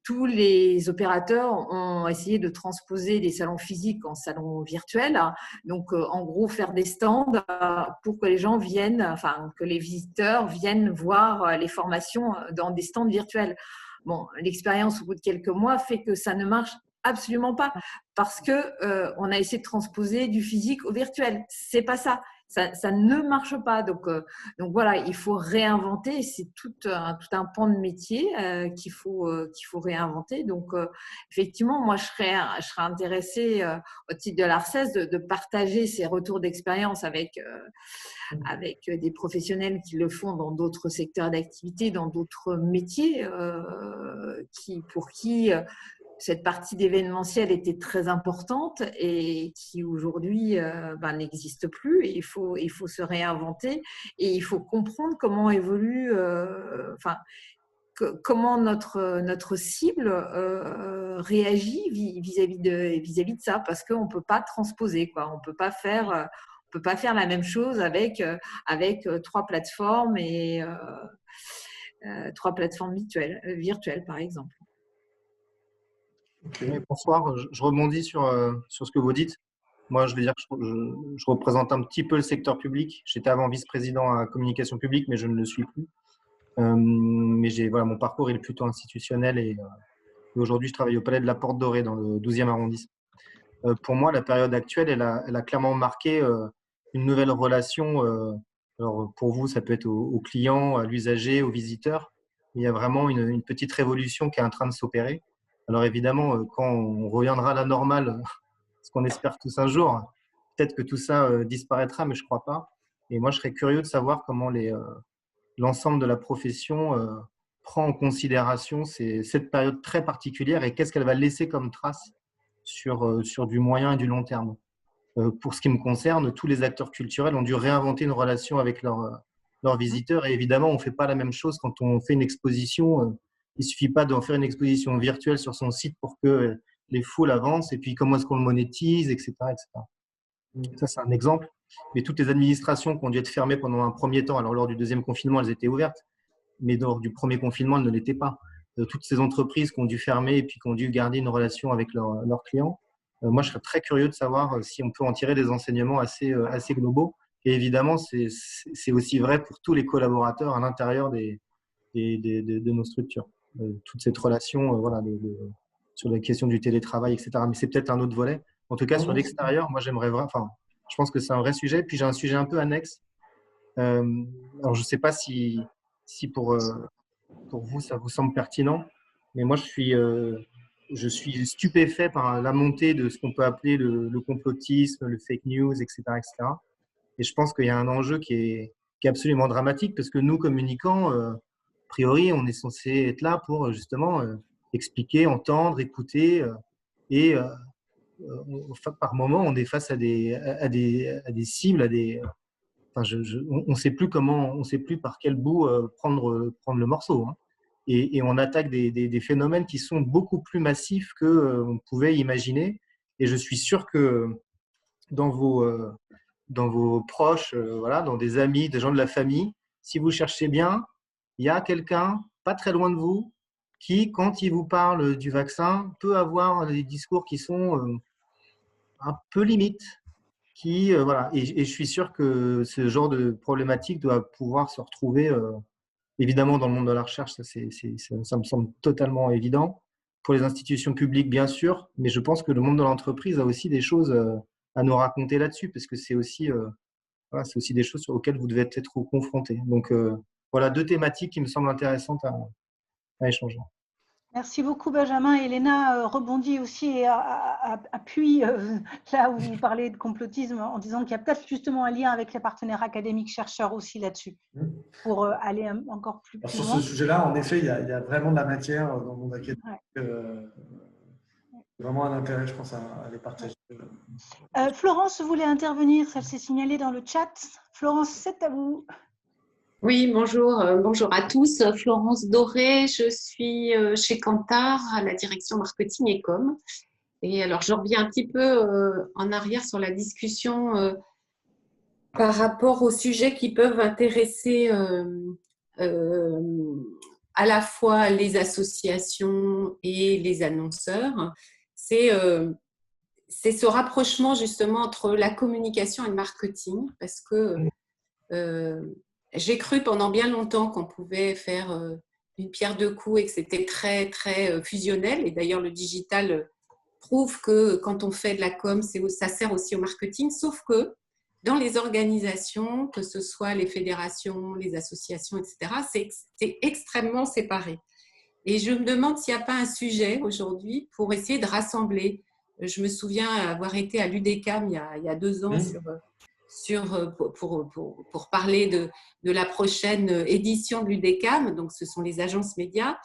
Tous les opérateurs ont essayé de transposer des salons physiques en salons virtuels. Donc, en gros, faire des stands pour que les gens viennent, enfin, que les visiteurs viennent voir les formations dans des stands virtuels. Bon, l'expérience au bout de quelques mois fait que ça ne marche absolument pas parce que on a essayé de transposer du physique au virtuel. C'est pas ça. Ça ne marche pas. Donc voilà, il faut réinventer. C'est tout un pan de métier qu'il faut réinventer. Donc, effectivement, moi, je serais intéressée, au titre de l'ARCES, de partager ces retours d'expérience avec des professionnels qui le font dans d'autres secteurs d'activité, dans d'autres métiers, pour qui cette partie d'événementiel était très importante et qui aujourd'hui n'existe plus. Et il faut se réinventer et il faut comprendre comment évolue, comment notre cible réagit vis-à-vis de ça, parce qu'on ne peut pas transposer, quoi. On ne peut pas faire la même chose avec 3 plateformes et 3 plateformes virtuelles, par exemple. Okay. Bonsoir, je rebondis sur ce que vous dites. Moi, je veux dire que je représente un petit peu le secteur public. J'étais avant vice-président à communication publique, mais je ne le suis plus. Mais voilà, mon parcours il est plutôt institutionnel et aujourd'hui, je travaille au Palais de la Porte Dorée dans le 12e arrondissement. Pour moi, la période actuelle, elle a clairement marqué une nouvelle relation. Alors, pour vous, ça peut être aux clients, à l'usager, aux visiteurs. Il y a vraiment une petite révolution qui est en train de s'opérer. Alors évidemment, quand on reviendra à la normale, ce qu'on espère tous un jour, peut-être que tout ça disparaîtra, mais je ne crois pas. Et moi, je serais curieux de savoir comment l'ensemble de la profession prend en considération cette période très particulière et qu'est-ce qu'elle va laisser comme trace sur du moyen et du long terme. Pour ce qui me concerne, tous les acteurs culturels ont dû réinventer une relation avec leurs visiteurs. Et évidemment, on ne fait pas la même chose quand on fait une exposition. Il ne suffit pas d'en faire une exposition virtuelle sur son site pour que les foules avancent. Et puis, comment est-ce qu'on le monétise, etc., etc. Ça, c'est un exemple. Mais toutes les administrations qui ont dû être fermées pendant un premier temps, alors lors du deuxième confinement, elles étaient ouvertes, mais lors du premier confinement, elles ne l'étaient pas. Toutes ces entreprises qui ont dû fermer et puis qui ont dû garder une relation avec leurs clients, moi, je serais très curieux de savoir si on peut en tirer des enseignements assez globaux. Et évidemment, c'est aussi vrai pour tous les collaborateurs à l'intérieur de nos structures. Toute cette relation sur la question du télétravail, etc. Mais c'est peut-être un autre volet. En tout cas, sur l'extérieur, moi, j'aimerais vraiment… Enfin, je pense que c'est un vrai sujet. Puis, j'ai un sujet un peu annexe. Alors, je ne sais pas si pour vous, ça vous semble pertinent. Mais moi, je suis stupéfait par la montée de ce qu'on peut appeler le complotisme, le fake news, etc., etc. Et je pense qu'il y a un enjeu qui est absolument dramatique parce que nous, communicants, a priori, on est censé être là pour justement expliquer, entendre, écouter. Et par moment, on est face à des cibles, on ne sait plus par quel bout prendre le morceau. Hein. Et on attaque des phénomènes qui sont beaucoup plus massifs qu'on pouvait imaginer. Et je suis sûr que dans vos proches, dans des amis, des gens de la famille, si vous cherchez bien, il y a quelqu'un pas très loin de vous qui, quand il vous parle du vaccin, peut avoir des discours qui sont un peu limites. Et je suis sûr que ce genre de problématique doit pouvoir se retrouver évidemment dans le monde de la recherche, ça me semble totalement évident. Pour les institutions publiques, bien sûr, mais je pense que le monde de l'entreprise a aussi des choses à nous raconter là-dessus, parce que c'est aussi des choses auxquelles vous devez être confrontés. Donc, voilà 2 thématiques qui me semblent intéressantes à échanger. Merci beaucoup Benjamin. Elena rebondit aussi et appuie là où vous parlez de complotisme en disant qu'il y a peut-être justement un lien avec les partenaires académiques chercheurs aussi là-dessus pour aller encore plus loin. Sur ce sujet-là, en effet, il y a vraiment de la matière dans le monde académique. Vraiment un intérêt, je pense, à les partager. Florence voulait intervenir, ça s'est signalé dans le chat. Florence, c'est à vous. Oui, bonjour, bonjour à tous. Florence Doré, je suis chez Kantar à la direction marketing et com. Et alors, je reviens un petit peu en arrière sur la discussion par rapport aux sujets qui peuvent intéresser à la fois les associations et les annonceurs. C'est ce rapprochement justement entre la communication et le marketing, parce que j'ai cru pendant bien longtemps qu'on pouvait faire une pierre deux coups et que c'était très, très fusionnel. Et d'ailleurs, le digital prouve que quand on fait de la com, ça sert aussi au marketing, sauf que dans les organisations, que ce soit les fédérations, les associations, etc., c'est extrêmement séparé. Et je me demande s'il n'y a pas un sujet aujourd'hui pour essayer de rassembler. Je me souviens avoir été à l'UDECAM il y a 2 ans pour parler de la prochaine édition de l'UDECAM. Donc, ce sont les agences médias.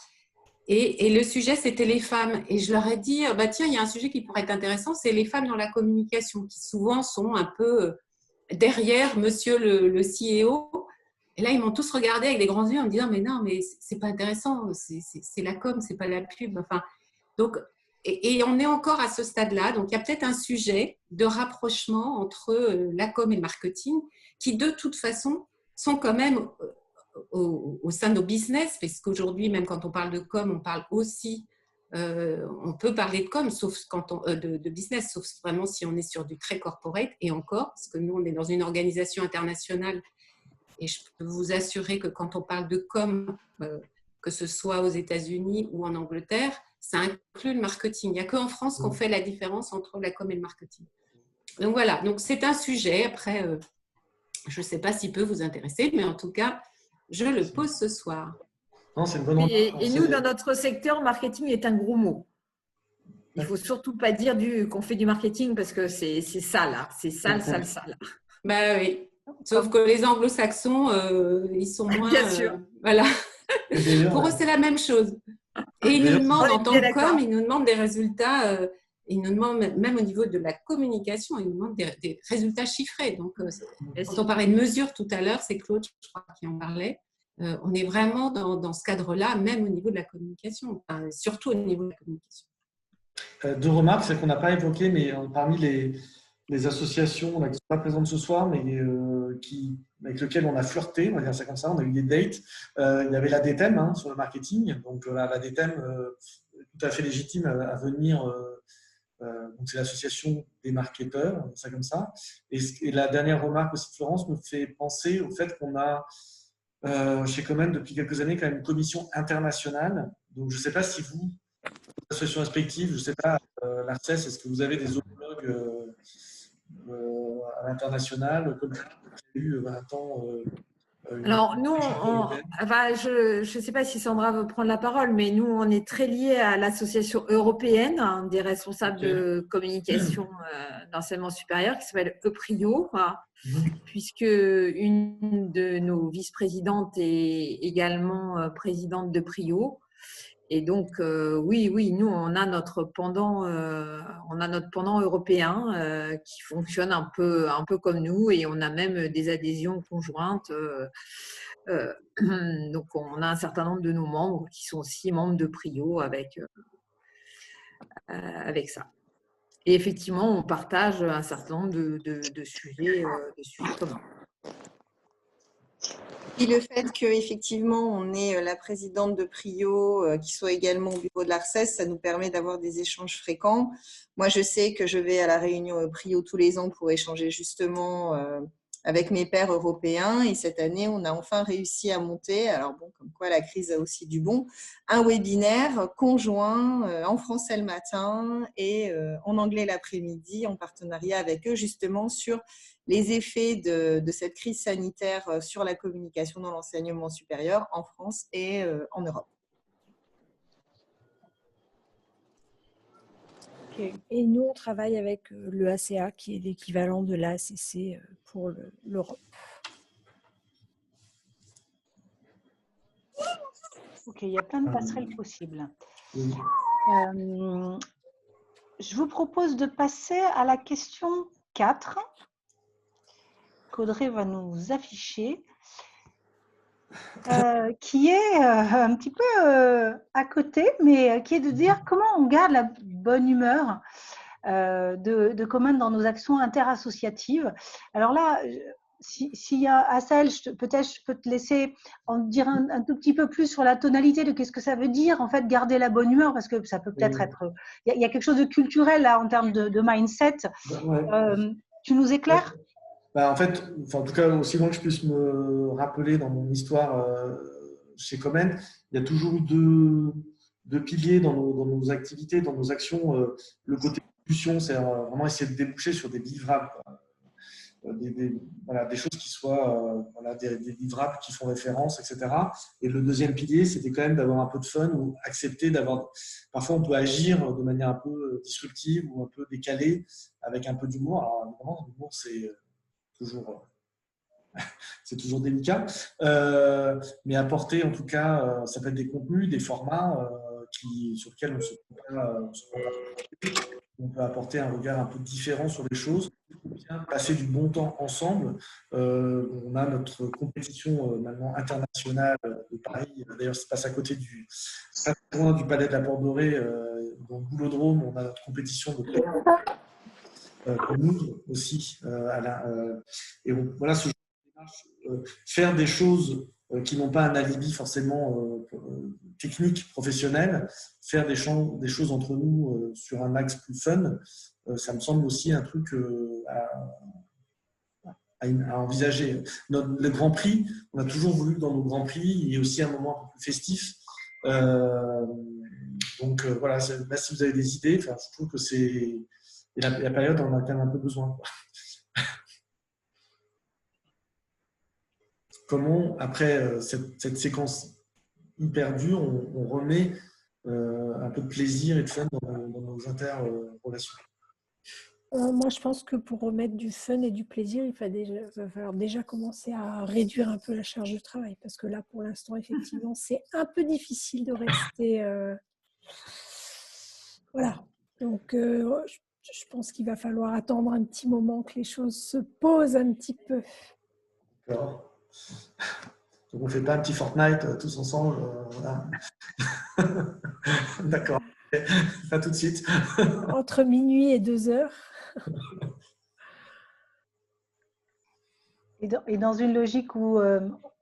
Et le sujet, c'était les femmes. Et je leur ai dit, bah, tiens, il y a un sujet qui pourrait être intéressant, c'est les femmes dans la communication, qui souvent sont un peu derrière monsieur le CEO. Et là, ils m'ont tous regardé avec des grands yeux en me disant, mais non, mais c'est pas intéressant, c'est la com, c'est pas la pub. Enfin, donc, et on est encore à ce stade-là. Donc, il y a peut-être un sujet de rapprochement entre la com et le marketing qui, de toute façon, sont quand même au sein de nos business, parce qu'aujourd'hui, même quand on parle de com, on parle aussi, on peut parler de com, sauf quand de business, sauf vraiment si on est sur du très corporate, et encore, parce que nous, on est dans une organisation internationale, et je peux vous assurer que quand on parle de com, que ce soit aux États-Unis ou en Angleterre, ça inclut le marketing. Il n'y a qu'en France qu'on fait la différence entre la com et le marketing. Donc voilà, donc c'est un sujet. Après, je ne sais pas s'il peut vous intéresser, mais en tout cas, je le pose ce soir. Non, c'est une bonne et nous, dans notre secteur, marketing est un gros mot. Il ne faut surtout pas dire qu'on fait du marketing parce que c'est sale, c'est sale. Bah oui. Sauf que les anglo-saxons, ils sont moins… Bien sûr. Voilà. Pour eux, c'est la même chose. Et ils nous demandent, en tant que com, ils nous demandent des résultats, ils nous demandent, même au niveau de la communication, ils nous demandent des résultats chiffrés. Donc, quand on parlait de mesures tout à l'heure, c'est Claude, je crois, qui en parlait. On est vraiment dans ce cadre-là, même au niveau de la communication, enfin, surtout au niveau de la communication. 2 remarques, celles qu'on n'a pas évoquées, mais parmi les associations là, qui ne sont pas présentes ce soir, mais avec lesquelles on a flirté, on va dire ça comme ça, on a eu des dates. Il y avait la DTEM sur le marketing, donc la DTEM tout à fait légitime à venir. Donc c'est l'association des marketeurs, ça comme ça. Et la dernière remarque aussi de Florence me fait penser au fait qu'on a chez Common depuis quelques années quand même une commission internationale. Donc je ne sais pas si vous, association respective, je ne sais pas, l'ARCES, est-ce que vous avez des homologues à l'international comme vous avez eu 20 ans Alors, nous, je ne sais pas si Sandra veut prendre la parole, mais nous, on est très liés à l'association européenne des responsables de communication d'enseignement supérieur qui s'appelle EPRIO, puisque une de nos vice-présidentes est également présidente de PRIO. Et donc, oui, nous, on a notre pendant européen qui fonctionne un peu comme nous, et on a même des adhésions conjointes. Donc, on a un certain nombre de nos membres qui sont aussi membres de PRIO avec ça. Et effectivement, on partage un certain nombre de sujets communs. Et le fait qu'effectivement, on ait la présidente de PRIO qui soit également au bureau de l'ARCES, ça nous permet d'avoir des échanges fréquents. Moi, je sais que je vais à la réunion PRIO tous les ans pour échanger justement avec mes pairs européens. Et cette année, on a enfin réussi à monter, alors bon, comme quoi la crise a aussi du bon, un webinaire conjoint en français le matin et en anglais l'après-midi, en partenariat avec eux justement sur les effets de cette crise sanitaire sur la communication dans l'enseignement supérieur en France et en Europe. Okay. Et nous, on travaille avec le ACA, qui est l'équivalent de l'ACC pour l'Europe. Ok, il y a plein de passerelles possibles. Je vous propose de passer à la question 4, qu'Audrey va nous afficher, qui est un petit peu à côté, mais qui est de dire comment on garde la bonne humeur de Common dans nos actions interassociatives. Alors là, s'il y a Asel, peut-être je peux te laisser en dire un tout petit peu plus sur la tonalité de qu'est-ce que ça veut dire, en fait, garder la bonne humeur, parce que ça peut peut-être être… Il y a quelque chose de culturel là en termes de mindset. Tu nous éclaires ? En fait, en tout cas, aussi loin que je puisse me rappeler dans mon histoire chez Common, il y a toujours eu deux piliers dans nos activités, dans nos actions. Le côté discussion, c'est vraiment essayer de déboucher sur des livrables, des choses qui soient des livrables qui font référence, etc. Et le deuxième pilier, c'était quand même d'avoir un peu de fun ou accepter d'avoir… Parfois, on peut agir de manière un peu disruptive ou un peu décalée avec un peu d'humour. Alors, évidemment, l'humour, c'est toujours délicat, mais apporter en tout cas, ça peut être des contenus, des formats sur lesquels on peut apporter un regard un peu différent sur les choses, bien passer du bon temps ensemble. On a notre compétition maintenant internationale de Paris, d'ailleurs ça se passe à côté du Palais de la Porte Dorée, dans le Boulodrome, on a notre compétition de nous aussi. Et voilà, ce genre de démarche, faire des choses qui n'ont pas un alibi forcément technique, professionnel, faire des choses entre nous sur un axe plus fun, ça me semble aussi un truc à envisager. Le Grand Prix, on a toujours voulu que dans nos Grands Prix, il y ait aussi un moment un peu plus festif. Donc voilà, là, si vous avez des idées, je trouve que c'est… Et la période, on en a quand même un peu besoin. Comment, après cette séquence hyper dure, on remet un peu de plaisir et de fun dans nos interrelations? Moi, je pense que pour remettre du fun et du plaisir, il va falloir déjà commencer à réduire un peu la charge de travail. Parce que là, pour l'instant, effectivement, c'est un peu difficile de rester… Voilà. Donc, je pense qu'il va falloir attendre un petit moment que les choses se posent un petit peu. D'accord. Donc, on ne fait pas un petit Fortnite tous ensemble voilà. D'accord. Pas tout de suite. Entre minuit et 2 heures. Et dans une logique où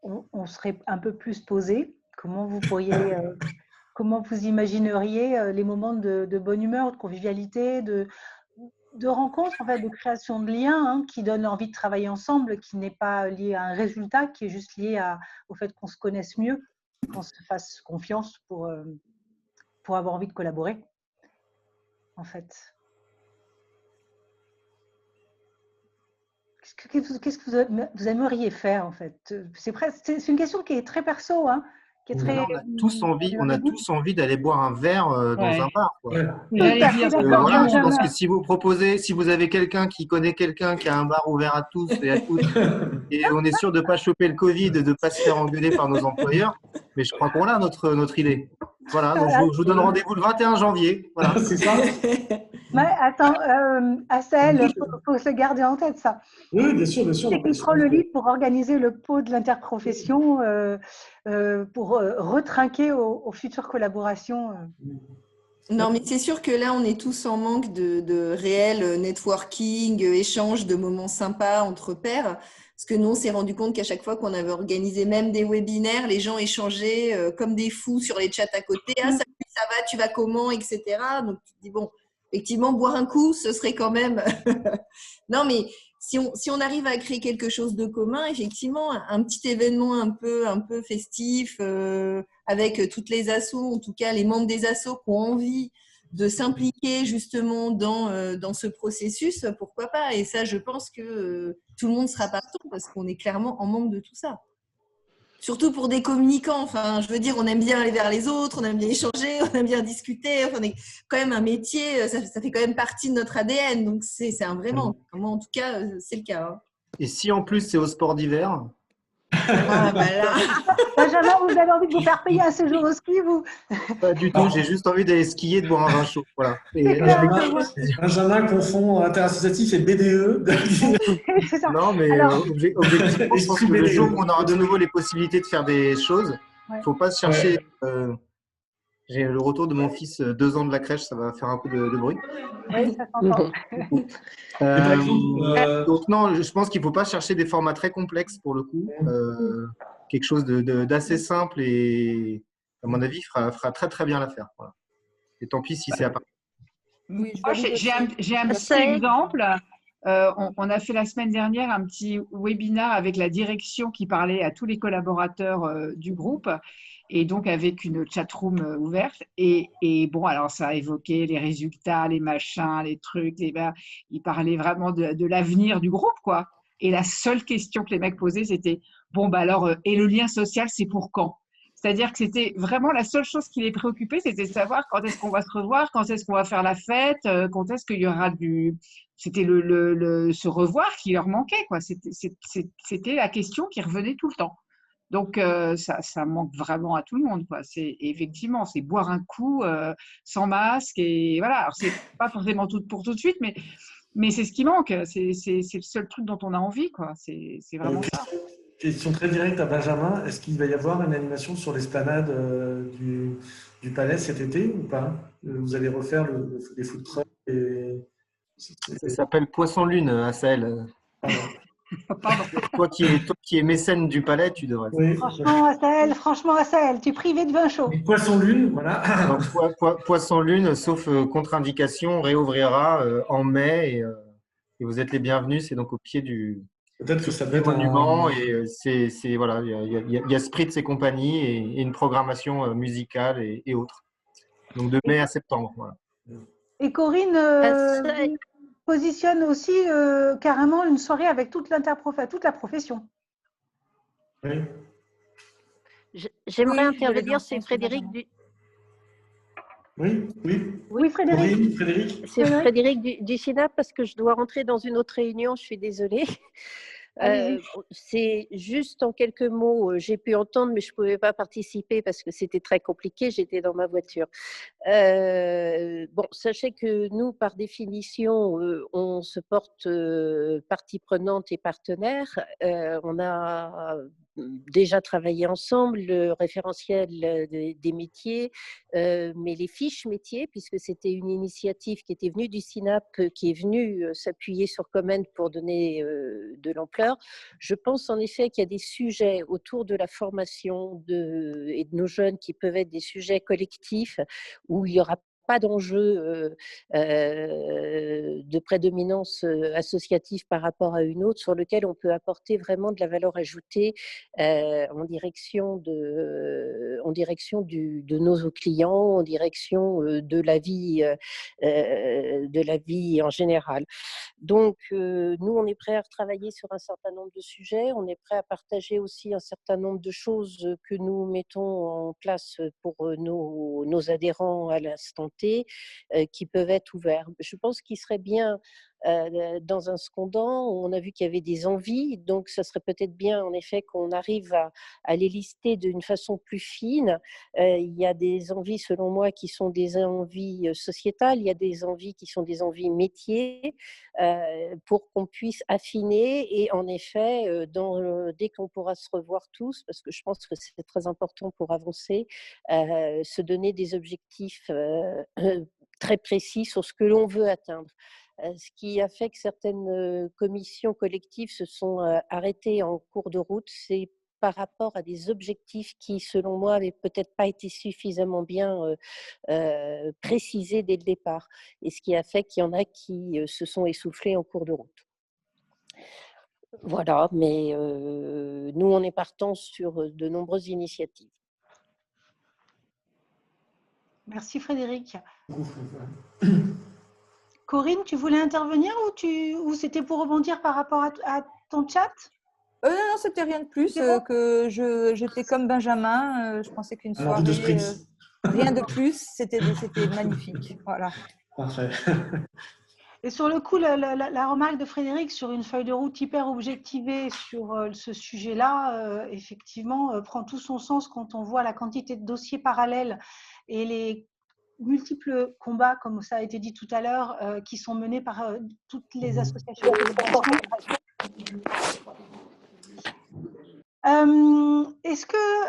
on serait un peu plus posé, comment vous imagineriez les moments de bonne humeur, de convivialité, de rencontre, en fait, de création de liens qui donnent envie de travailler ensemble, qui n'est pas lié à un résultat, qui est juste lié au fait qu'on se connaisse mieux, qu'on se fasse confiance pour avoir envie de collaborer, en fait. Qu'est-ce que vous aimeriez faire, en fait? C'est une question qui est très perso, qui est très… On a tous envie d'aller boire un verre dans un bar. Quoi. Je pense que si vous proposez, si vous avez quelqu'un qui connaît quelqu'un qui a un bar ouvert à tous et à toutes, et on est sûr de ne pas choper le Covid, de ne pas se faire engueuler par nos employeurs, mais je crois qu'on a notre idée. Voilà, donc je vous donne rendez-vous le 21 janvier. Voilà. C'est ça. Mais attends, Asel, il faut se garder en tête ça. Oui, bien sûr, bien sûr. C'est qu'il prend le lead pour organiser le pot de l'interprofession, pour retrinquer aux futures collaborations. Non, mais c'est sûr que là, on est tous en manque de réel networking, échange de moments sympas entre pairs. Parce que nous, on s'est rendu compte qu'à chaque fois qu'on avait organisé même des webinaires, les gens échangeaient comme des fous sur les chats à côté. Ah, salut, ça va, tu vas comment, etc. Donc, tu te dis, bon, effectivement, boire un coup, ce serait quand même… Non, mais si on arrive à créer quelque chose de commun, effectivement, un petit événement un peu festif, avec toutes les assos, en tout cas les membres des assos qui ont envie de s'impliquer justement dans ce processus, pourquoi pas? Et ça, je pense que tout le monde sera partant parce qu'on est clairement en manque de tout ça. surtout pour des communicants. Enfin, je veux dire, on aime bien aller vers les autres, on aime bien échanger, on aime bien discuter. Enfin, on est quand même un métier, ça fait quand même partie de notre ADN. Donc, c'est un vrai manque. Moi, en tout cas, c'est le cas. Hein. Et si en plus c'est au sport d'hiver? Ah, bah là. Benjamin, vous avez envie de vous faire payer un séjour au ski, vous? Pas du tout, j'ai juste envie d'aller skier, de boire un vin chaud. Voilà. Et Benjamin confond interassociatif et BDE. C'est ça. Non, mais Alors, objectivement, je pense que le jour où on aura de nouveau les possibilités de faire des choses, il ne faut pas se chercher. J'ai le retour de mon fils, 2 ans de la crèche, ça va faire un coup de bruit. Oui, ça s'entend. Donc non, je pense qu'il ne faut pas chercher des formats très complexes pour le coup. Quelque chose d'assez simple et, à mon avis, fera très très bien l'affaire. Voilà. Et tant pis si c'est à part. J'ai un petit exemple. On a fait la semaine dernière un petit webinaire avec la direction qui parlait à tous les collaborateurs du groupe et donc avec une chatroom ouverte. Et bon, alors ça a évoqué les résultats, les machins, les trucs. Ils parlaient vraiment de l'avenir du groupe, quoi. Et la seule question que les mecs posaient, c'était bon, bah alors, et le lien social, c'est pour quand? C'est-à-dire que c'était vraiment la seule chose qui les préoccupait, c'était de savoir quand est-ce qu'on va se revoir, quand est-ce qu'on va faire la fête, quand est-ce qu'il y aura du… C'était se revoir qui leur manquait, quoi. C'était la question qui revenait tout le temps. Donc, ça manque vraiment à tout le monde, quoi. Effectivement, c'est boire un coup sans masque. Et voilà. Alors, c'est pas forcément pour tout de suite, mais c'est ce qui manque. C'est le seul truc dont on a envie, quoi. C'est vraiment ça. Question très directe à Benjamin. Est-ce qu'il va y avoir une animation sur l'esplanade du Palais cet été ou pas? Vous allez refaire les food trucks Ça s'appelle Poisson Lune à Sahel. Toi qui es mécène du Palais, tu devrais. Oui. Franchement, Assaël, tu es privé de vin chaud. Poisson Lune, voilà. Poisson Lune, sauf contre-indication, réouvrira en mai et vous êtes les bienvenus. C'est donc au pied du monument et voilà, il y a Spritz et compagnie et une programmation musicale et autres. Donc de mai à septembre. Voilà. Et Corinne positionne aussi carrément une soirée avec toute la profession. Oui. J'aimerais intervenir, c'est Frédéric du… Oui, Frédéric. C'est Frédéric du SINAP parce que je dois rentrer dans une autre réunion, je suis désolée. C'est juste en quelques mots, j'ai pu entendre, mais je ne pouvais pas participer parce que c'était très compliqué, j'étais dans ma voiture. Bon, sachez que nous, par définition, on se porte partie prenante et partenaire. On a déjà travaillé ensemble, le référentiel des métiers, mais les fiches métiers, puisque c'était une initiative qui était venue du SINAP, qui est venue s'appuyer sur Comment pour donner de l'ampleur. Je pense en effet qu'il y a des sujets autour de la formation et de nos jeunes qui peuvent être des sujets collectifs où il n'y aura pas d'enjeu de prédominance associative par rapport à une autre, sur lequel on peut apporter vraiment de la valeur ajoutée en direction de nos clients, en direction de la vie en général. Donc, nous, on est prêt à retravailler sur un certain nombre de sujets, on est prêt à partager aussi un certain nombre de choses que nous mettons en place pour nos adhérents à l'instant T, qui peuvent être ouverts. Je pense qu'il serait bien, dans un secondant, on a vu qu'il y avait des envies, donc ça serait peut-être bien en effet qu'on arrive à les lister d'une façon plus fine. Il y a des envies, selon moi, qui sont des envies sociétales, il y a des envies qui sont des envies métiers, pour qu'on puisse affiner et en effet, dès qu'on pourra se revoir tous, parce que je pense que c'est très important pour avancer, se donner des objectifs très précis sur ce que l'on veut atteindre. Ce qui a fait que certaines commissions collectives se sont arrêtées en cours de route, c'est par rapport à des objectifs qui, selon moi, n'avaient peut-être pas été suffisamment bien précisés dès le départ. Et ce qui a fait qu'il y en a qui se sont essoufflés en cours de route. Voilà, mais nous, on est partant sur de nombreuses initiatives. Merci Frédéric. Corinne, tu voulais intervenir ou c'était pour rebondir par rapport à ton chat? Non, c'était rien de plus. Que j'étais comme Benjamin. Je pensais qu'une soirée, rien de plus, c'était magnifique. Voilà. Parfait. Et sur le coup, la remarque de Frédéric sur une feuille de route hyper objectivée sur ce sujet-là, effectivement, prend tout son sens quand on voit la quantité de dossiers parallèles et les multiples combats, comme ça a été dit tout à l'heure, qui sont menés par toutes les associations de fédérations.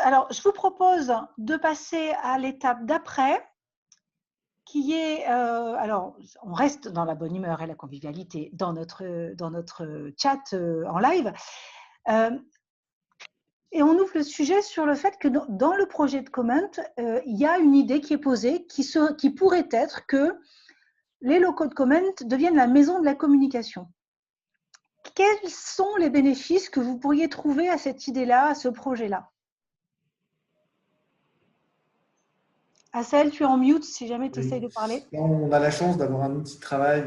Alors, je vous propose de passer à l'étape d'après, qui est, alors, on reste dans la bonne humeur et la convivialité dans notre chat en live, et on ouvre le sujet sur le fait que dans le projet de Comment, il y a une idée qui est posée, qui pourrait être que les locaux de Comment deviennent la maison de la communication. Quels sont les bénéfices que vous pourriez trouver à cette idée-là, à ce projet-là? Assaël, tu es en mute si jamais tu essayes de parler. On a la chance d'avoir un outil de travail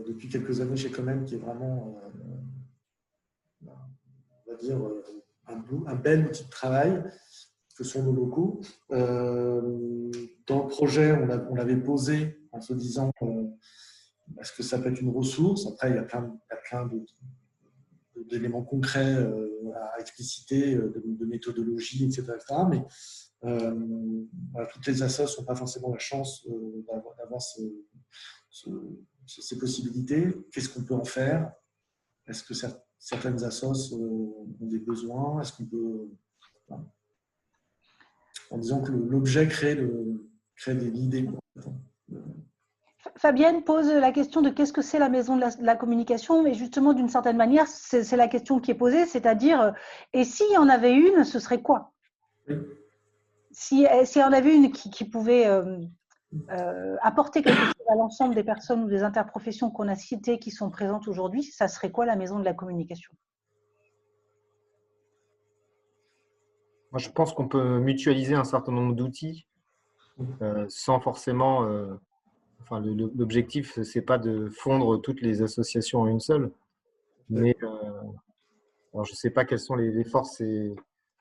depuis quelques années chez Comment qui est vraiment, on va dire, un bel outil de travail que sont nos locaux. Dans le projet, on l'avait posé en se disant est-ce que ça peut être une ressource? Après, il y a plein d'éléments concrets à expliciter, de méthodologie, etc. Mais voilà, toutes les assos n'ont pas forcément la chance d'avoir ces possibilités. Qu'est-ce qu'on peut en faire? Est-ce que certaines assos ont des besoins? Est-ce qu'on peut… Voilà. En disant que l'objet crée l'idée. Fabienne pose la question de qu'est-ce que c'est la maison de la communication, mais justement, d'une certaine manière, c'est la question qui est posée, c'est-à-dire, et s'il y en avait une, ce serait quoi? Oui. Si y en avait une qui pouvait apporter quelque chose à l'ensemble des personnes ou des interprofessions qu'on a citées qui sont présentes aujourd'hui, ça serait quoi la maison de la communication? Moi, je pense qu'on peut mutualiser un certain nombre d'outils sans forcément… Enfin, l'objectif, ce n'est pas de fondre toutes les associations en une seule. Mais alors, je ne sais pas quelles sont les forces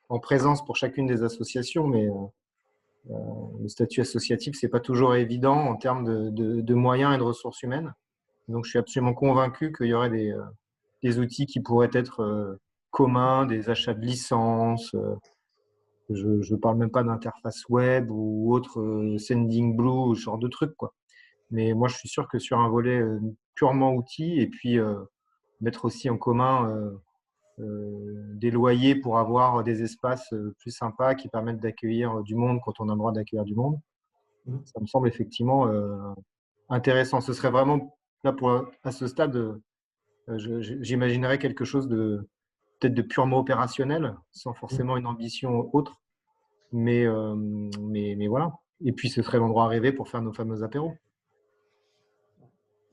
en présence pour chacune des associations, mais le statut associatif, ce n'est pas toujours évident en termes de moyens et de ressources humaines. Donc, je suis absolument convaincu qu'il y aurait des outils qui pourraient être communs, des achats de licences. Je ne parle même pas d'interface web ou autre Sending Blue, ce genre de trucs, quoi. Mais moi, je suis sûr que sur un volet purement outil, et puis mettre aussi en commun des loyers pour avoir des espaces plus sympas qui permettent d'accueillir du monde quand on a le droit d'accueillir du monde, ça me semble effectivement intéressant. Ce serait vraiment, là, à ce stade, j'imaginerais quelque chose peut-être de purement opérationnel, sans forcément une ambition autre. Mais voilà. Et puis, ce serait l'endroit rêvé pour faire nos fameux apéros.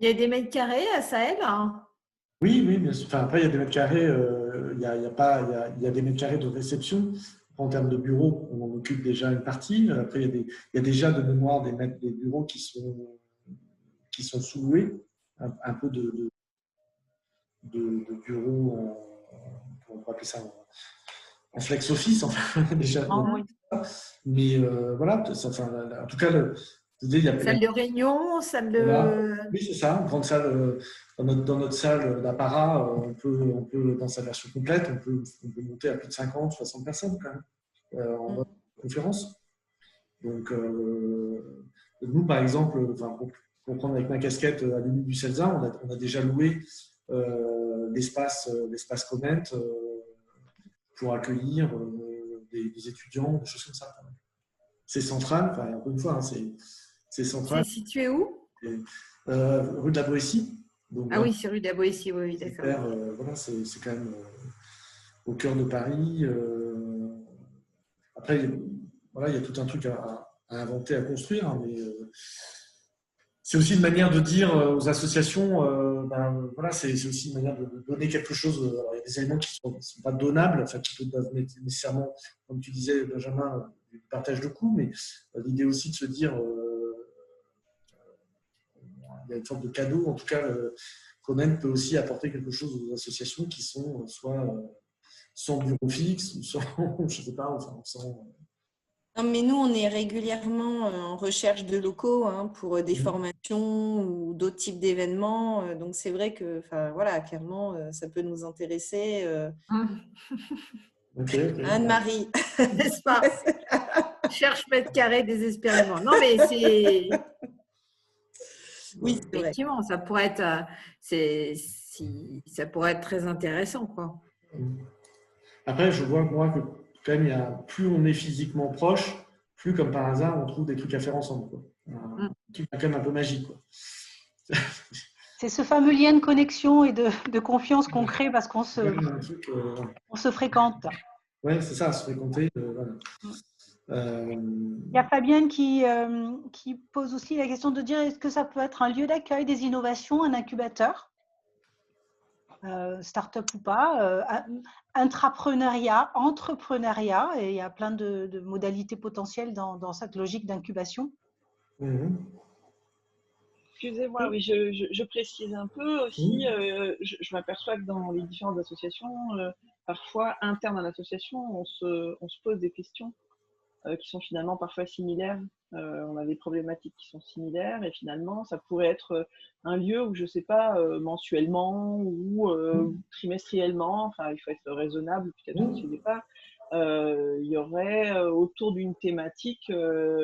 Il y a des mètres carrés à Sahel? Oui, bien sûr. Enfin, après, il y a des mètres carrés, il y a des mètres carrés de réception. En termes de bureaux, on en occupe déjà une partie. Après, il y a déjà de mémoire des bureaux qui sont sous-loués. Un peu de bureaux, on peut appeler ça en flex office, enfin, déjà. Oui. Mais voilà, en tout cas, il y a salle de réunion, salle de… Voilà. Oui, c'est ça, une grande salle. Dans notre salle d'apparat, on peut, dans sa version complète, on peut monter à plus de 50, 60 personnes quand même, en mode conférence. Donc, nous, par exemple, pour prendre avec ma casquette à l'UNI du CELSA, on a déjà loué l'espace Comment pour accueillir des étudiants, des choses comme ça. C'est central, enfin, encore une fois, hein, c'est central. C'est situé où? Rue de la Boétie. Donc, oui, c'est rue de la Boétie, oui, d'accord. Voilà, c'est quand même au cœur de Paris. Après, voilà, il y a tout un truc à inventer, à construire, hein, mais c'est aussi une manière de dire aux associations, voilà, c'est aussi une manière de donner quelque chose. Alors, il y a des éléments qui ne sont pas donnables, enfin, qui peuvent être nécessairement, comme tu disais, Benjamin, du partage de coûts, mais l'idée aussi de se dire il y a une sorte de cadeau. En tout cas, Comment peut aussi apporter quelque chose aux associations qui sont soit sans bureau fixe, ou sans, je sais pas, enfin, sans… Non, mais nous, on est régulièrement en recherche de locaux pour des formations ou d'autres types d'événements. Donc, c'est vrai que, voilà, clairement, ça peut nous intéresser. Anne-Marie, n'est-ce pas? Cherche mètre carré désespérément. Non, mais c'est… Oui, effectivement, ça pourrait être, ça pourrait être très intéressant, quoi. Après, je vois, moi, que quand même, plus on est physiquement proche, plus, comme par hasard, on trouve des trucs à faire ensemble, quoi. Un truc quand même un peu magique, quoi. C'est ce fameux lien de connexion et de confiance qu'on crée parce qu'on se, on se fréquente. Oui, c'est ça, se fréquenter. Voilà. Il y a Fabienne qui pose aussi la question de dire est-ce que ça peut être un lieu d'accueil des innovations, un incubateur, start-up ou pas, intrapreneuriat, entrepreneuriat, et il y a plein de modalités potentielles dans cette logique d'incubation. Excusez-moi, oui, je précise un peu aussi. Je m'aperçois que dans les différentes associations, parfois internes à l'association, on se pose des questions qui sont finalement parfois similaires. On a des problématiques qui sont similaires et finalement, ça pourrait être un lieu où, je ne sais pas, mensuellement ou trimestriellement, enfin, il faut être raisonnable peut-être aussi au départ, il y aurait autour d'une thématique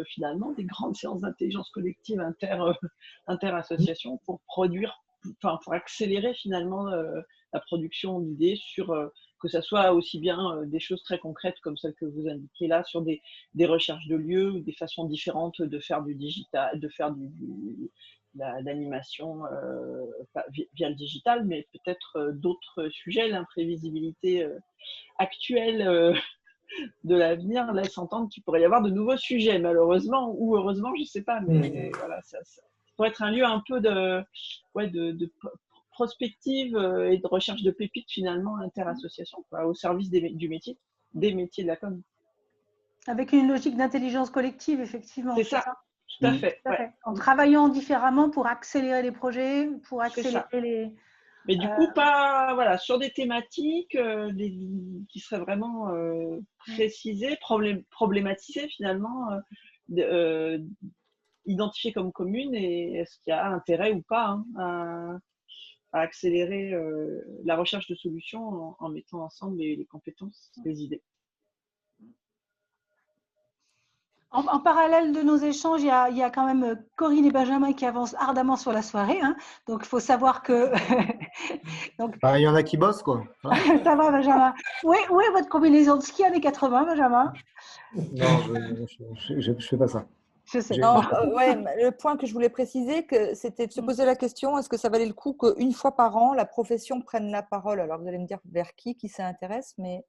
finalement des grandes séances d'intelligence collective inter-associations pour produire, enfin pour accélérer finalement la production d'idées sur que ça soit aussi bien des choses très concrètes comme celles que vous indiquez là sur des recherches de lieux ou des façons différentes de faire du digital, de faire l'animation via le digital, mais peut-être d'autres sujets. L'imprévisibilité actuelle de l'avenir laisse entendre qu'il pourrait y avoir de nouveaux sujets, malheureusement ou heureusement, je ne sais pas, mais voilà, ça pourrait être un lieu un peu de prospective et de recherche de pépites finalement inter-association, au service du métier, des métiers de la com. Avec une logique d'intelligence collective, effectivement. C'est ça, tout à fait. Tout à fait. En travaillant différemment pour accélérer les projets, pour accélérer les… Mais du coup, pas voilà, sur des thématiques qui seraient vraiment précisées, problématisées finalement, identifiées comme communes, et est-ce qu'il y a intérêt ou pas à accélérer la recherche de solutions en mettant ensemble les compétences, les idées. En parallèle de nos échanges, il y a quand même Corinne et Benjamin qui avancent ardemment sur la soirée. Donc, il faut savoir que… Donc… il y en a qui bossent, quoi. Ça va, Benjamin. Où est votre combinaison de ski années 80, Benjamin? Non, je ne fais pas ça. Je sais. Non, le point que je voulais préciser, c'était de se poser la question, est-ce que ça valait le coup qu'une fois par an, la profession prenne la parole? Alors, vous allez me dire vers qui ça intéresse, mais…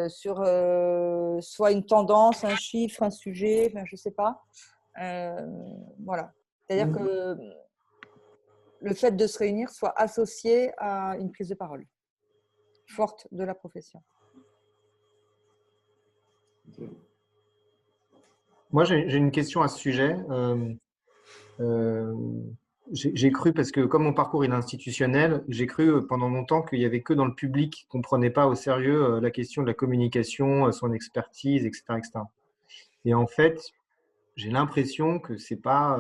sur soit une tendance, un chiffre, un sujet, enfin, je ne sais pas. Voilà. C'est-à-dire que le fait de se réunir soit associé à une prise de parole forte de la profession. Moi, j'ai une question à ce sujet. J'ai cru, parce que comme mon parcours est institutionnel, j'ai cru pendant longtemps qu'il n'y avait que dans le public qu'on ne prenait pas au sérieux la question de la communication, son expertise, etc., etc. Et en fait, j'ai l'impression que ce n'est pas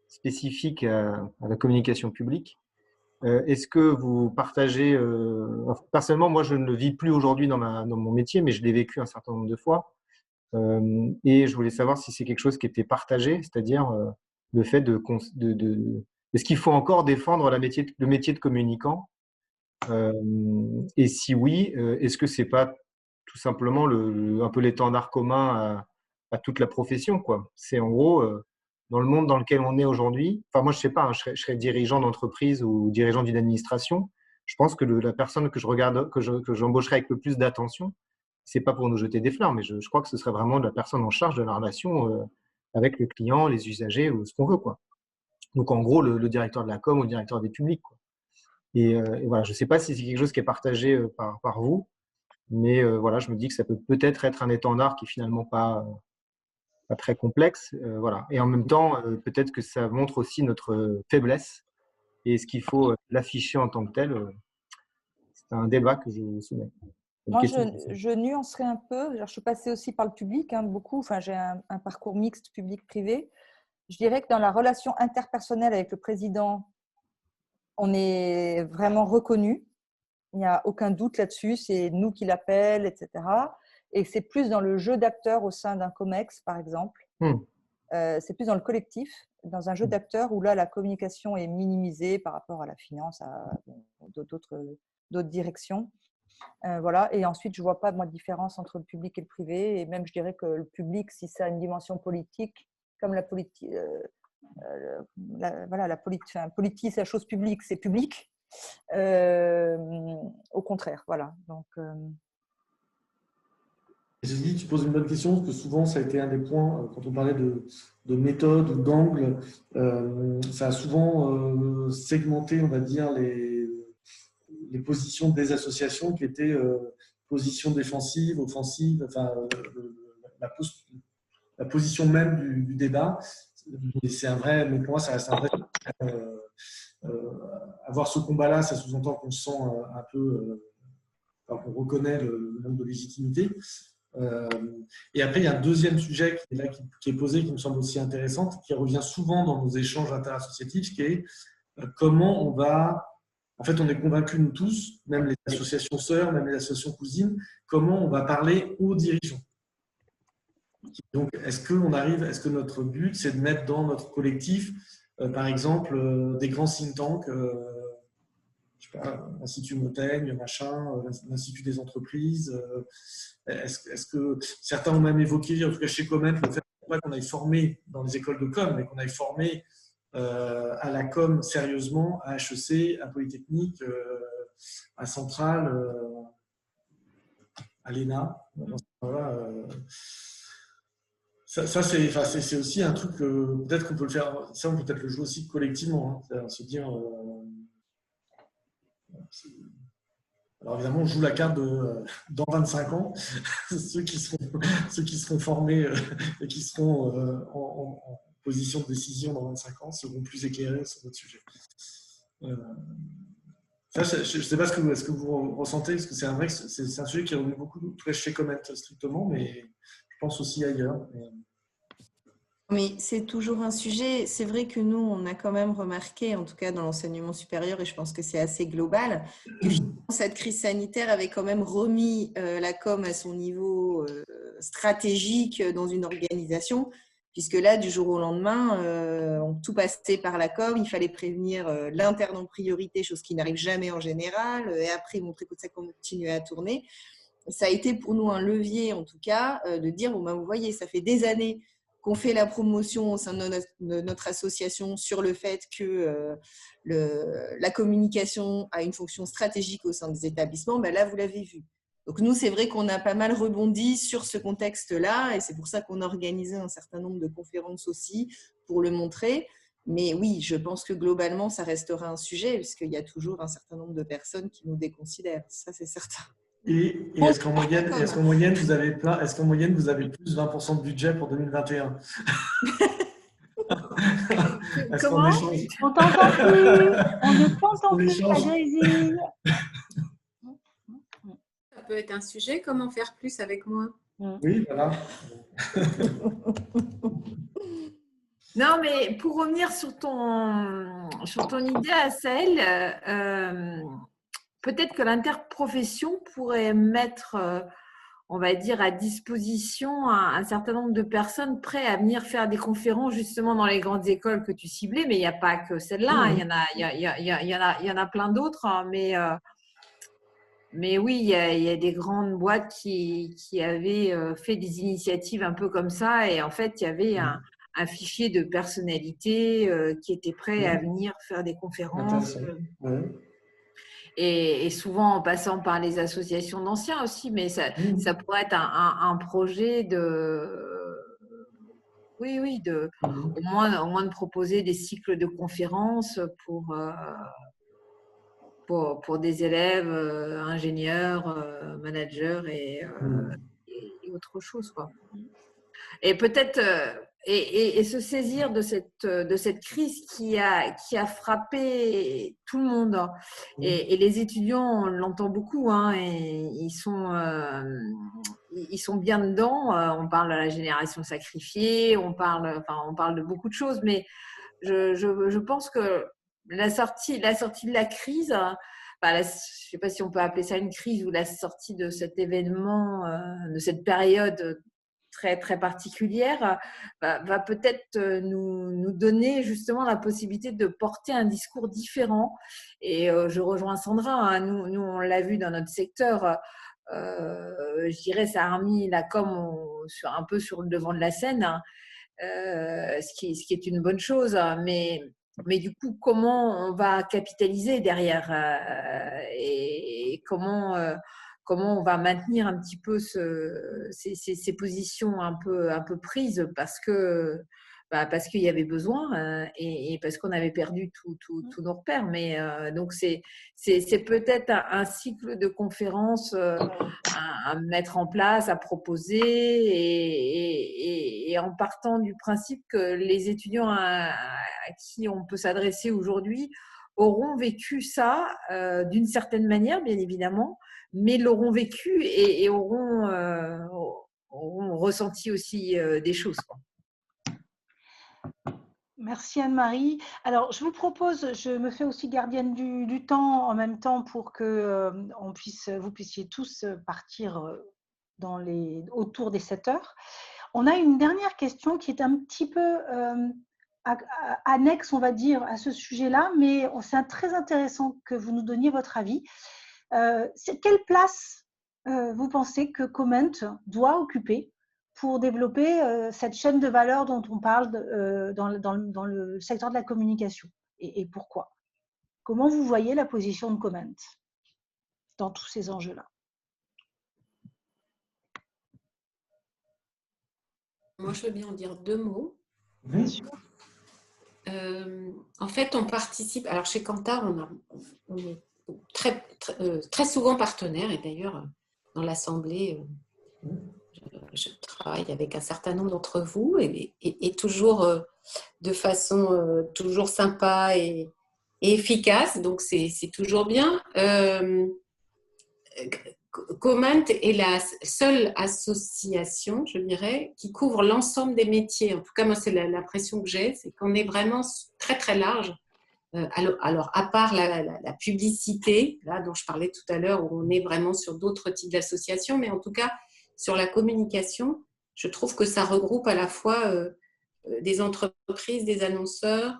spécifique à la communication publique. Est-ce que vous partagez… personnellement, moi, je ne le vis plus aujourd'hui dans mon métier, mais je l'ai vécu un certain nombre de fois. Et je voulais savoir si c'est quelque chose qui était partagé, c'est-à-dire… le fait est-ce qu'il faut encore défendre le métier de communicant, et si oui, est-ce que c'est pas tout simplement un peu l'étendard commun à toute la profession, quoi. C'est en gros dans le monde dans lequel on est aujourd'hui. Enfin, moi je sais pas, je serais dirigeant d'entreprise ou dirigeant d'une administration. Je pense que la personne que j'embaucherais avec le plus d'attention, c'est pas pour nous jeter des fleurs, mais je crois que ce serait vraiment la personne en charge de la relation avec le client, les usagers ou ce qu'on veut, quoi. Donc, en gros, le directeur de la com ou le directeur des publics, quoi. Et voilà, je ne sais pas si c'est quelque chose qui est partagé par vous, mais voilà, je me dis que ça peut peut-être être un étendard qui est finalement pas très complexe. Voilà. Et en même temps, peut-être que ça montre aussi notre faiblesse. Et est-ce qu'il faut l'afficher en tant que tel? un débat que je vous soumets. Moi, je nuancerais un peu. Alors, je suis passée aussi par le public, beaucoup. Enfin, j'ai un parcours mixte public-privé. Je dirais que dans la relation interpersonnelle avec le président, on est vraiment reconnu. Il n'y a aucun doute là-dessus. C'est nous qui l'appelle, etc. Et c'est plus dans le jeu d'acteurs au sein d'un COMEX, par exemple. C'est plus dans le collectif, dans un jeu d'acteurs où là, la communication est minimisée par rapport à la finance, à d'autres directions. Voilà. Et ensuite, je ne vois pas de différence entre le public et le privé. Et même, je dirais que le public, si ça a une dimension politique, comme la politique, politique, c'est la chose publique, c'est public. Au contraire, voilà. Donc, Cécile, tu poses une bonne question, parce que souvent, ça a été un des points, quand on parlait de méthode ou d'angle, ça a souvent segmenté, on va dire, les positions des associations qui étaient position défensive, offensive, enfin, la position même du débat. Et c'est un vrai, mais pour moi, ça reste un vrai. Avoir ce combat-là, ça sous-entend qu'on se sent un peu, qu'on reconnaît le manque de légitimité. Et après, il y a un deuxième sujet qui est posé, qui me semble aussi intéressant, qui revient souvent dans nos échanges interassociatifs, qui est comment on va. En fait, on est convaincus, nous tous, même les associations sœurs, même les associations cousines, comment on va parler aux dirigeants. Donc, est-ce que notre but, c'est de mettre dans notre collectif, par exemple, des grands think tanks, je sais pas, l'Institut Montaigne, machin, l'Institut des entreprises. Est-ce que certains ont même évoqué, en tout cas chez Comment, le fait qu'on aille former dans les écoles de com, mais qu'on aille former à la com sérieusement, à HEC, à Polytechnique, à Centrale, à l'ENA. Voilà, ça c'est aussi un truc que peut-être qu'on peut le faire, ça on peut peut-être le jouer aussi collectivement, hein, se dire. Alors évidemment, on joue la carte de dans 25 ans, ceux qui seront formés et qui seront en position de décision dans 25 ans seront plus éclairés sur notre sujet. Ça, je ne sais pas ce que vous ressentez, parce que c'est un sujet qui est revenu beaucoup chez Comment strictement, mais je pense aussi ailleurs. Mais c'est toujours un sujet. C'est vrai que nous, on a quand même remarqué, en tout cas dans l'enseignement supérieur, et je pense que c'est assez global, que finalement, cette crise sanitaire avait quand même remis la com à son niveau stratégique dans une organisation, puisque là, du jour au lendemain, on tout passait par la com. Il fallait prévenir l'interne en priorité, chose qui n'arrive jamais en général, et après montrer que ça continuait à tourner. Ça a été pour nous un levier, en tout cas, de dire, bon, ben, vous voyez, ça fait des années qu'on fait la promotion au sein de notre association sur le fait que la communication a une fonction stratégique au sein des établissements, ben là, vous l'avez vu. Donc nous, c'est vrai qu'on a pas mal rebondi sur ce contexte-là et c'est pour ça qu'on a organisé un certain nombre de conférences aussi pour le montrer. Mais oui, je pense que globalement, ça restera un sujet puisqu'il y a toujours un certain nombre de personnes qui nous déconsidèrent. Ça, c'est certain. Et est-ce qu'en moyenne, vous avez plus de 20% de budget pour 2021? Comment? On t'entend plus. On ne t'entend plus, la grésille. Ça peut être un sujet, comment faire plus avec moi? Oui, voilà. Non, mais pour revenir sur ton idée, Asel, peut-être que l'interprofession pourrait mettre, on va dire, à disposition un certain nombre de personnes prêtes à venir faire des conférences justement dans les grandes écoles que tu ciblais, mais il n'y a pas que celle-là, hein, il y en a plein d'autres, hein, mais oui, il y a des grandes boîtes qui avaient fait des initiatives un peu comme ça, et en fait, il y avait un fichier de personnalités qui étaient prêts à venir faire des conférences. Et souvent en passant par les associations d'anciens aussi, mais ça pourrait être un projet au moins de proposer des cycles de conférences pour des élèves, ingénieurs, managers et autre chose, quoi. Et peut-être et se saisir de cette crise qui a frappé tout le monde. Et les étudiants, on l'entend beaucoup, hein, et ils sont bien dedans. On parle de la génération sacrifiée, on parle de beaucoup de choses, mais je pense que la sortie de la crise, je ne sais pas si on peut appeler ça une crise, ou la sortie de cet événement, de cette période très, très particulière, va peut-être nous donner justement la possibilité de porter un discours différent. Et je rejoins Sandra, hein, nous on l'a vu dans notre secteur, je dirais ça a remis la com un peu sur le devant de la scène, hein, ce qui est une bonne chose, mais du coup, comment on va capitaliser derrière, et comment on va maintenir un petit peu ces positions un peu prises parce qu'il y avait besoin, et parce qu'on avait perdu tous nos repères. Mais donc c'est peut-être un cycle de conférences à mettre en place, à proposer, et en partant du principe que les étudiants à qui on peut s'adresser aujourd'hui auront vécu ça d'une certaine manière, bien évidemment, mais l'auront vécu et auront ressenti aussi des choses, quoi. Merci Anne-Marie. Alors, je vous propose, je me fais aussi gardienne du temps en même temps pour que vous puissiez tous partir autour des 7 heures. On a une dernière question qui est un petit peu annexe, on va dire, à ce sujet-là, mais c'est très intéressant que vous nous donniez votre avis. Quelle place vous pensez que Comment doit occuper pour développer cette chaîne de valeur dont on parle dans le secteur de la communication, et pourquoi? Comment vous voyez la position de Comment dans tous ces enjeux-là? Moi, je veux bien en dire 2 mots. Bien sûr. En fait, on participe. Alors, chez Kantar, on est très, très, très souvent partenaire, et d'ailleurs, dans l'Assemblée, je travaille avec un certain nombre d'entre vous, et toujours de façon toujours sympa et efficace, donc c'est toujours bien. Comment est la seule association, je dirais, qui couvre l'ensemble des métiers. En tout cas, moi, c'est l'impression que j'ai, c'est qu'on est vraiment très, très large. Alors, à part la publicité, là, dont je parlais tout à l'heure, où on est vraiment sur d'autres types d'associations, mais en tout cas, sur la communication, je trouve que ça regroupe à la fois des entreprises, des annonceurs,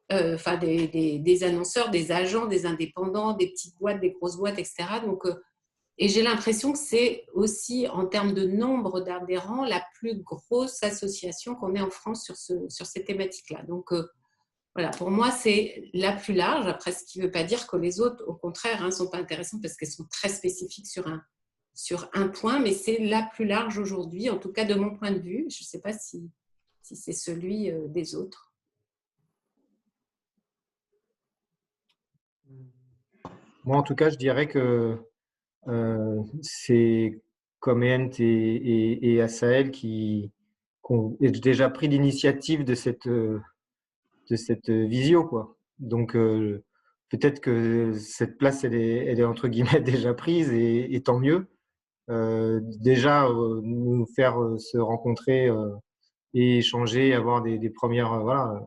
des annonceurs, des agents, des indépendants, des petites boîtes, des grosses boîtes, etc. Donc, et j'ai l'impression que c'est aussi, en termes de nombre d'adhérents, la plus grosse association qu'on ait en France sur ces thématiques-là. Donc, voilà, pour moi, c'est la plus large. Après, ce qui ne veut pas dire que les autres, au contraire, ne sont pas intéressantes parce qu'elles sont très spécifiques sur un point, mais c'est la plus large aujourd'hui, en tout cas de mon point de vue. Je ne sais pas si c'est celui des autres. Moi, en tout cas, je dirais que c'est Comment et Asael qui ont déjà pris l'initiative de cette visio, quoi. Donc, peut-être que cette place, elle est entre guillemets déjà prise, et tant mieux. Déjà, nous faire se rencontrer et échanger, avoir des premières,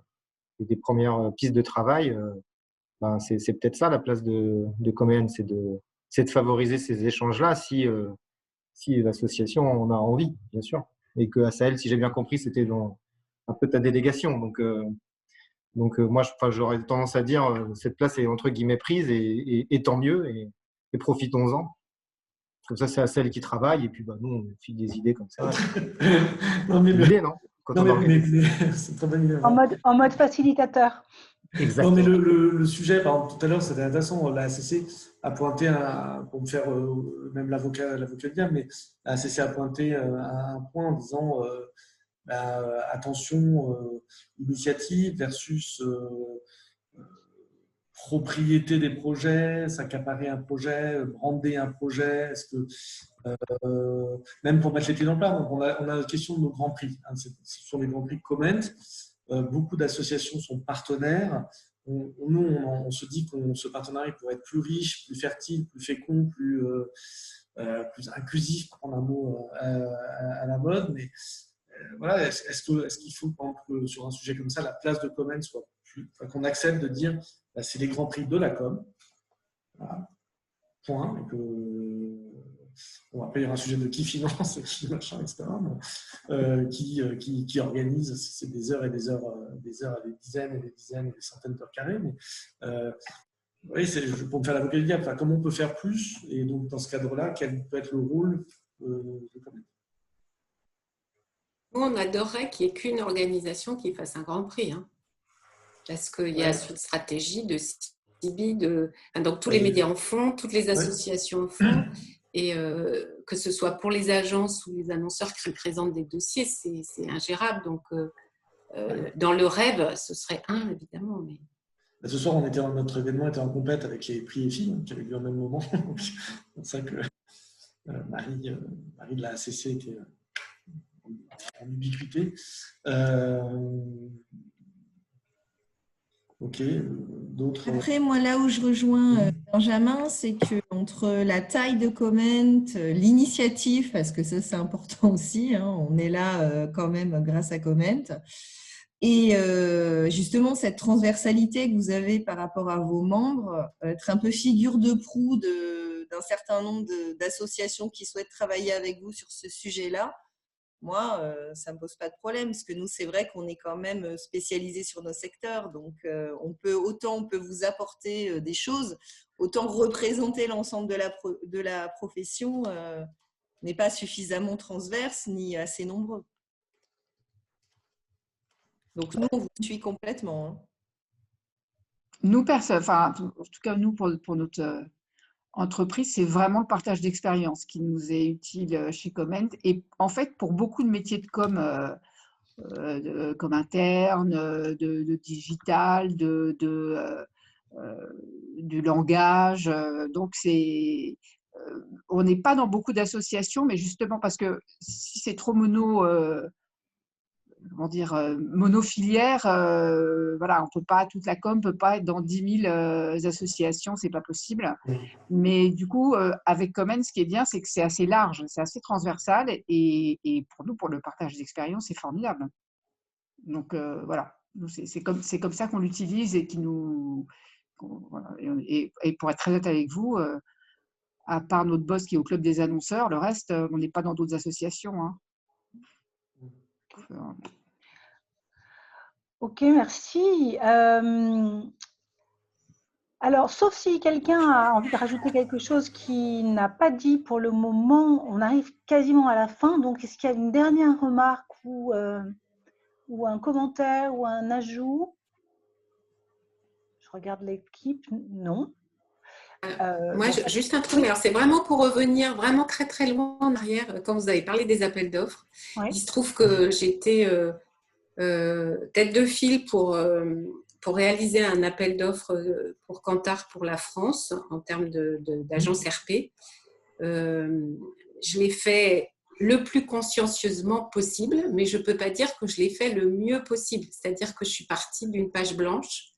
des premières pistes de travail, c'est peut-être ça la place de Comment, c'est de favoriser ces échanges-là si l'association en a envie, bien sûr. Et que Asael, si j'ai bien compris, c'était dans un peu ta délégation. Donc moi, j'aurais tendance à dire cette place est entre guillemets prise, et tant mieux, et profitons-en. Comme ça, c'est Asael qui travaille, et puis nous, on file des idées comme ça. Non, mais non Quand non, on mais c'est très bonne idée. En mode facilitateur. Exactement. Non, mais le sujet, par exemple, tout à l'heure, c'était intéressant. La ACC a pointé, pour me faire même l'avocat de diable, mais la ACC a pointé à un point en disant attention, initiative versus propriété des projets, s'accaparer un projet, brander un projet? Est-ce que même pour mettre les pieds dans le plat, donc on a la question de nos grands prix. Hein, ce sont les grands prix Comment. Beaucoup d'associations sont partenaires. On se dit que ce partenariat pourrait être plus riche, plus fertile, plus fécond, plus inclusif, pour prendre un mot à la mode. Mais voilà, est-ce qu'il faut, par exemple, sur un sujet comme ça, la place de Comment soit plus, qu'on accepte de dire bah, c'est les grands prix de la com, voilà, point, et que bon, après il y aura un sujet de qui finance, qui machin, etc. Mais, qui organise, c'est des heures et des heures, des dizaines et des dizaines et des centaines d'heures carrées. Mais oui, pour me faire l'avocat du diable, comment on peut faire plus? Et donc dans ce cadre-là, quel peut être le rôle de Comment? Nous, on adorerait qu'il n'y ait qu'une organisation qui fasse un grand prix. Hein. Parce qu'il y a une stratégie de CIBI, donc tous les médias en font, toutes les associations en font, et que ce soit pour les agences ou les annonceurs qui présentent des dossiers, c'est ingérable. Donc, dans le rêve, ce serait évidemment. Mais... Ce soir, notre événement était en compète avec les prix EFI, qui avaient lieu au même moment. C'est pour ça que Marie de la ACC était en ubiquité. Ok, d'autres. Après, moi, là où je rejoins Benjamin, c'est qu'entre la taille de Comment, l'initiative, parce que ça, c'est important aussi, hein, on est là quand même grâce à Comment, et justement, cette transversalité que vous avez par rapport à vos membres, être un peu figure de proue d'un certain nombre d'associations qui souhaitent travailler avec vous sur ce sujet-là, moi, ça ne me pose pas de problème, parce que nous, c'est vrai qu'on est quand même spécialisés sur nos secteurs. Donc, autant on peut vous apporter des choses, autant représenter l'ensemble de la profession n'est pas suffisamment transverse ni assez nombreux. Donc, nous, on vous suit complètement. Hein. Nous, en tout cas, nous, pour notre entreprise, c'est vraiment le partage d'expérience qui nous est utile chez Comment. Et en fait, pour beaucoup de métiers de com interne, de digital, du langage, donc on n'est pas dans beaucoup d'associations, mais justement parce que si c'est trop monofilière, voilà, on peut pas, toute la com peut pas être dans 10 000 associations, c'est pas possible. Mais du coup, avec Comment, ce qui est bien, c'est que c'est assez large, c'est assez transversal, et pour nous, pour le partage d'expérience, c'est formidable. Donc voilà, c'est comme ça qu'on l'utilise et voilà, et pour être très honnête avec vous, à part notre boss qui est au club des annonceurs, le reste, on n'est pas dans d'autres associations. Hein. Ok, merci. Alors, sauf si quelqu'un a envie de rajouter quelque chose qui n'a pas dit pour le moment, on arrive quasiment à la fin. Donc, est-ce qu'il y a une dernière remarque ou un commentaire ou un ajout? Je regarde l'équipe. Non. Moi, juste un truc, alors c'est vraiment pour revenir vraiment très très loin en arrière, quand vous avez parlé des appels d'offres. Ouais. Il se trouve que j'étais tête de file pour réaliser un appel d'offres pour Kantar pour la France en termes d'agence RP. Je l'ai fait le plus consciencieusement possible, mais je ne peux pas dire que je l'ai fait le mieux possible. C'est-à-dire que je suis partie d'une page blanche.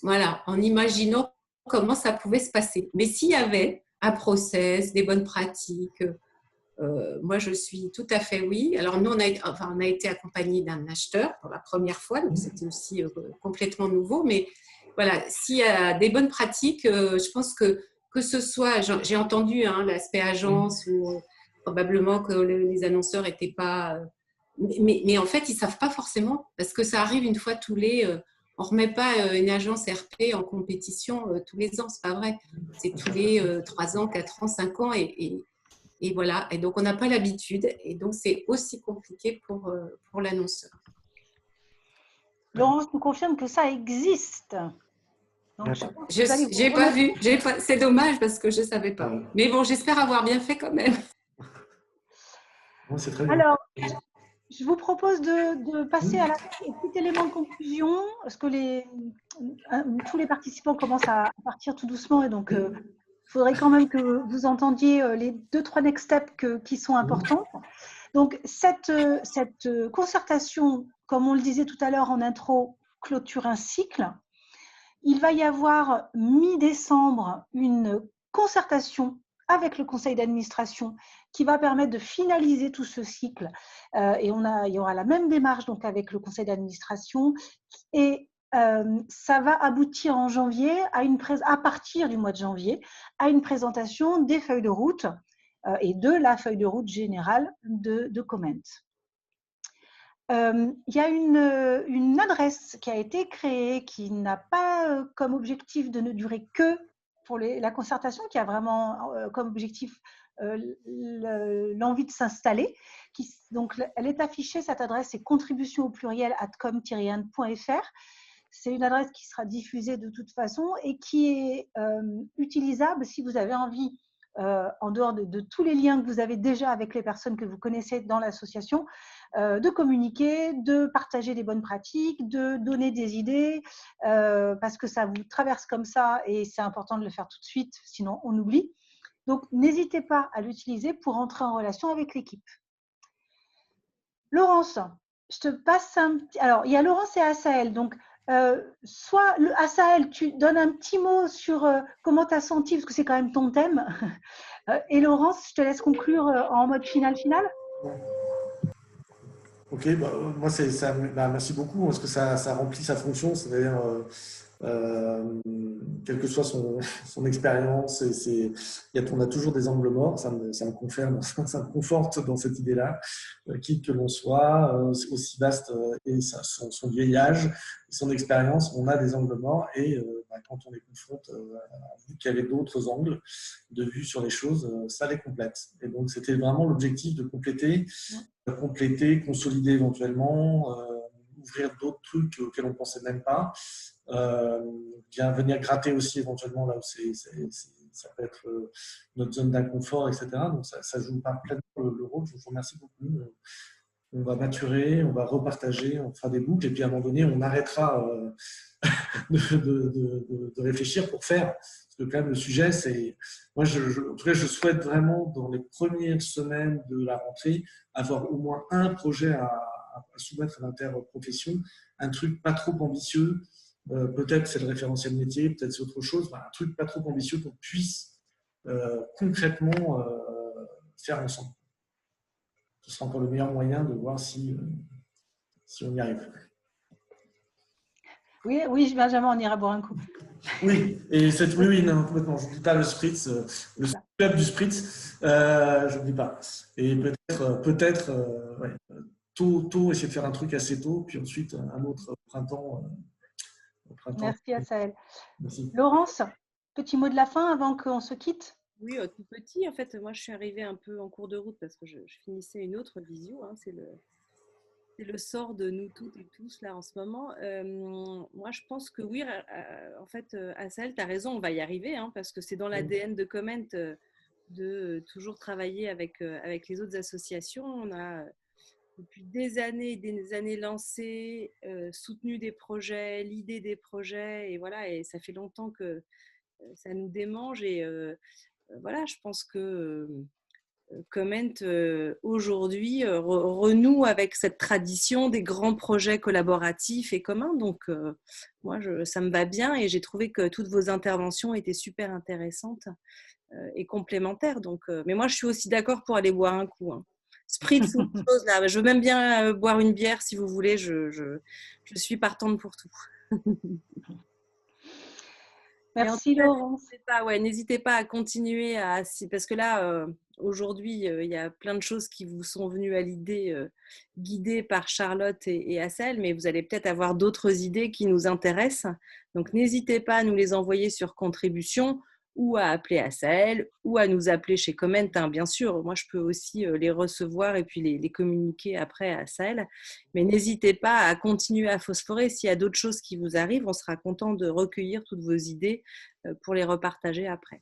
Voilà, en imaginant comment ça pouvait se passer. Mais s'il y avait un process, des bonnes pratiques, moi je suis tout à fait oui. Alors nous, on a été accompagnés d'un acheteur pour la première fois, donc c'était aussi complètement nouveau. Mais voilà, s'il y a des bonnes pratiques, je pense que ce soit, j'ai entendu l'aspect agence ou probablement que les annonceurs n'étaient pas… Mais en fait, ils ne savent pas forcément, parce que ça arrive une fois tous les… on ne remet pas une agence RP en compétition tous les ans, ce n'est pas vrai. C'est tous les 3 ans, 4 ans, 5 ans et voilà. Et donc, on n'a pas l'habitude et donc, c'est aussi compliqué pour l'annonceur. Laurence nous confirme que ça existe. Je n'ai pas vu. C'est dommage parce que je ne savais pas. Mais bon, j'espère avoir bien fait quand même. Alors, je vous propose de passer à au petit élément de conclusion, parce que tous les participants commencent à partir tout doucement, et donc il faudrait quand même que vous entendiez les 2-3 next steps qui sont importants. Donc, cette concertation, comme on le disait tout à l'heure en intro, clôture un cycle. Il va y avoir mi-décembre une concertation avec le conseil d'administration qui va permettre de finaliser tout ce cycle. Et il y aura la même démarche donc avec le conseil d'administration. Et ça va aboutir en janvier, à partir du mois de janvier, à une présentation des feuilles de route et de la feuille de route générale de Comment. Il y a une adresse qui a été créée qui n'a pas comme objectif de ne durer que pour la concertation, qui a vraiment comme objectif l'envie de s'installer. Donc, elle est affichée, cette adresse, c'est contribution au pluriel @com-and.fr. C'est une adresse qui sera diffusée de toute façon et qui est utilisable si vous avez envie, en dehors de tous les liens que vous avez déjà avec les personnes que vous connaissez dans l'association, de communiquer, de partager des bonnes pratiques, de donner des idées, parce que ça vous traverse comme ça et c'est important de le faire tout de suite, sinon on oublie. Donc, n'hésitez pas à l'utiliser pour entrer en relation avec l'équipe. Laurence, je te passe un petit… Alors, il y a Laurence et Asaël. Donc, soit Asaël, tu donnes un petit mot sur comment tu as senti, parce que c'est quand même ton thème. Et Laurence, je te laisse conclure en mode final. Ok, moi, merci beaucoup, parce que ça remplit sa fonction, c'est-à-dire, quelle que soit son expérience, on a toujours des angles morts, ça me confirme, ça me conforte dans cette idée-là, qui que l'on soit, aussi vaste et son vieillage, son expérience, on a des angles morts, et quand on les confronte qu'il y avait d'autres angles de vue sur les choses, ça les complète. Et donc, c'était vraiment l'objectif de compléter, consolider éventuellement, ouvrir d'autres trucs auxquels on ne pensait même pas, venir gratter aussi éventuellement là où ça peut être notre zone d'inconfort, etc. Donc ça joue pas pleinement le rôle. Je vous remercie beaucoup. On va maturer, on va repartager, on fera des boucles, et puis à un moment donné, on arrêtera de réfléchir pour faire. Parce que quand même, le sujet, c'est… Moi, en tout cas, je souhaite vraiment, dans les premières semaines de la rentrée, avoir au moins un projet à soumettre à l'interprofession, un truc pas trop ambitieux, peut-être c'est le référentiel métier, peut-être c'est autre chose, un truc pas trop ambitieux qu'on puisse concrètement faire ensemble. Ce sera encore le meilleur moyen de voir si on y arrive. Oui, Benjamin, on ira boire un coup. Oui, et non, complètement. Je n'oublie pas le Spritz, le club du Spritz, je n'oublie pas. Et peut-être tôt, essayer de faire un truc assez tôt, puis ensuite un autre printemps. Merci à Saël. Merci. Laurence, petit mot de la fin avant qu'on se quitte. Oui, tout petit. En fait, moi, je suis arrivée un peu en cours de route parce que je finissais une autre visio. Hein, c'est le sort de nous toutes et tous là en ce moment. Moi, je pense que oui, en fait, Asaël, tu as raison, on va y arriver, hein, parce que c'est dans l'ADN de Comment de toujours travailler avec les autres associations. On a depuis des années lancé, soutenu des projets, l'idée des projets, et voilà, et ça fait longtemps que ça nous démange, et voilà, je pense que Comment aujourd'hui renoue avec cette tradition des grands projets collaboratifs et communs. Donc, moi, ça me va bien, et j'ai trouvé que toutes vos interventions étaient super intéressantes et complémentaires. Donc, mais moi, je suis aussi d'accord pour aller boire un coup. Hein. Spritz, c'est une chose là. Je veux même bien boire une bière si vous voulez. Je suis partante pour tout. Merci Laurence. N'hésitez pas à continuer parce que là, aujourd'hui, il y a plein de choses qui vous sont venues à l'idée, guidées par Charlotte et Asaël, mais vous allez peut-être avoir d'autres idées qui nous intéressent. Donc, n'hésitez pas à nous les envoyer sur contribution, ou à appeler Asaël, ou à nous appeler chez Comment, hein, bien sûr. Moi, je peux aussi les recevoir et puis les communiquer après à Asaël. Mais n'hésitez pas à continuer à phosphorer. S'il y a d'autres choses qui vous arrivent, on sera content de recueillir toutes vos idées pour les repartager après.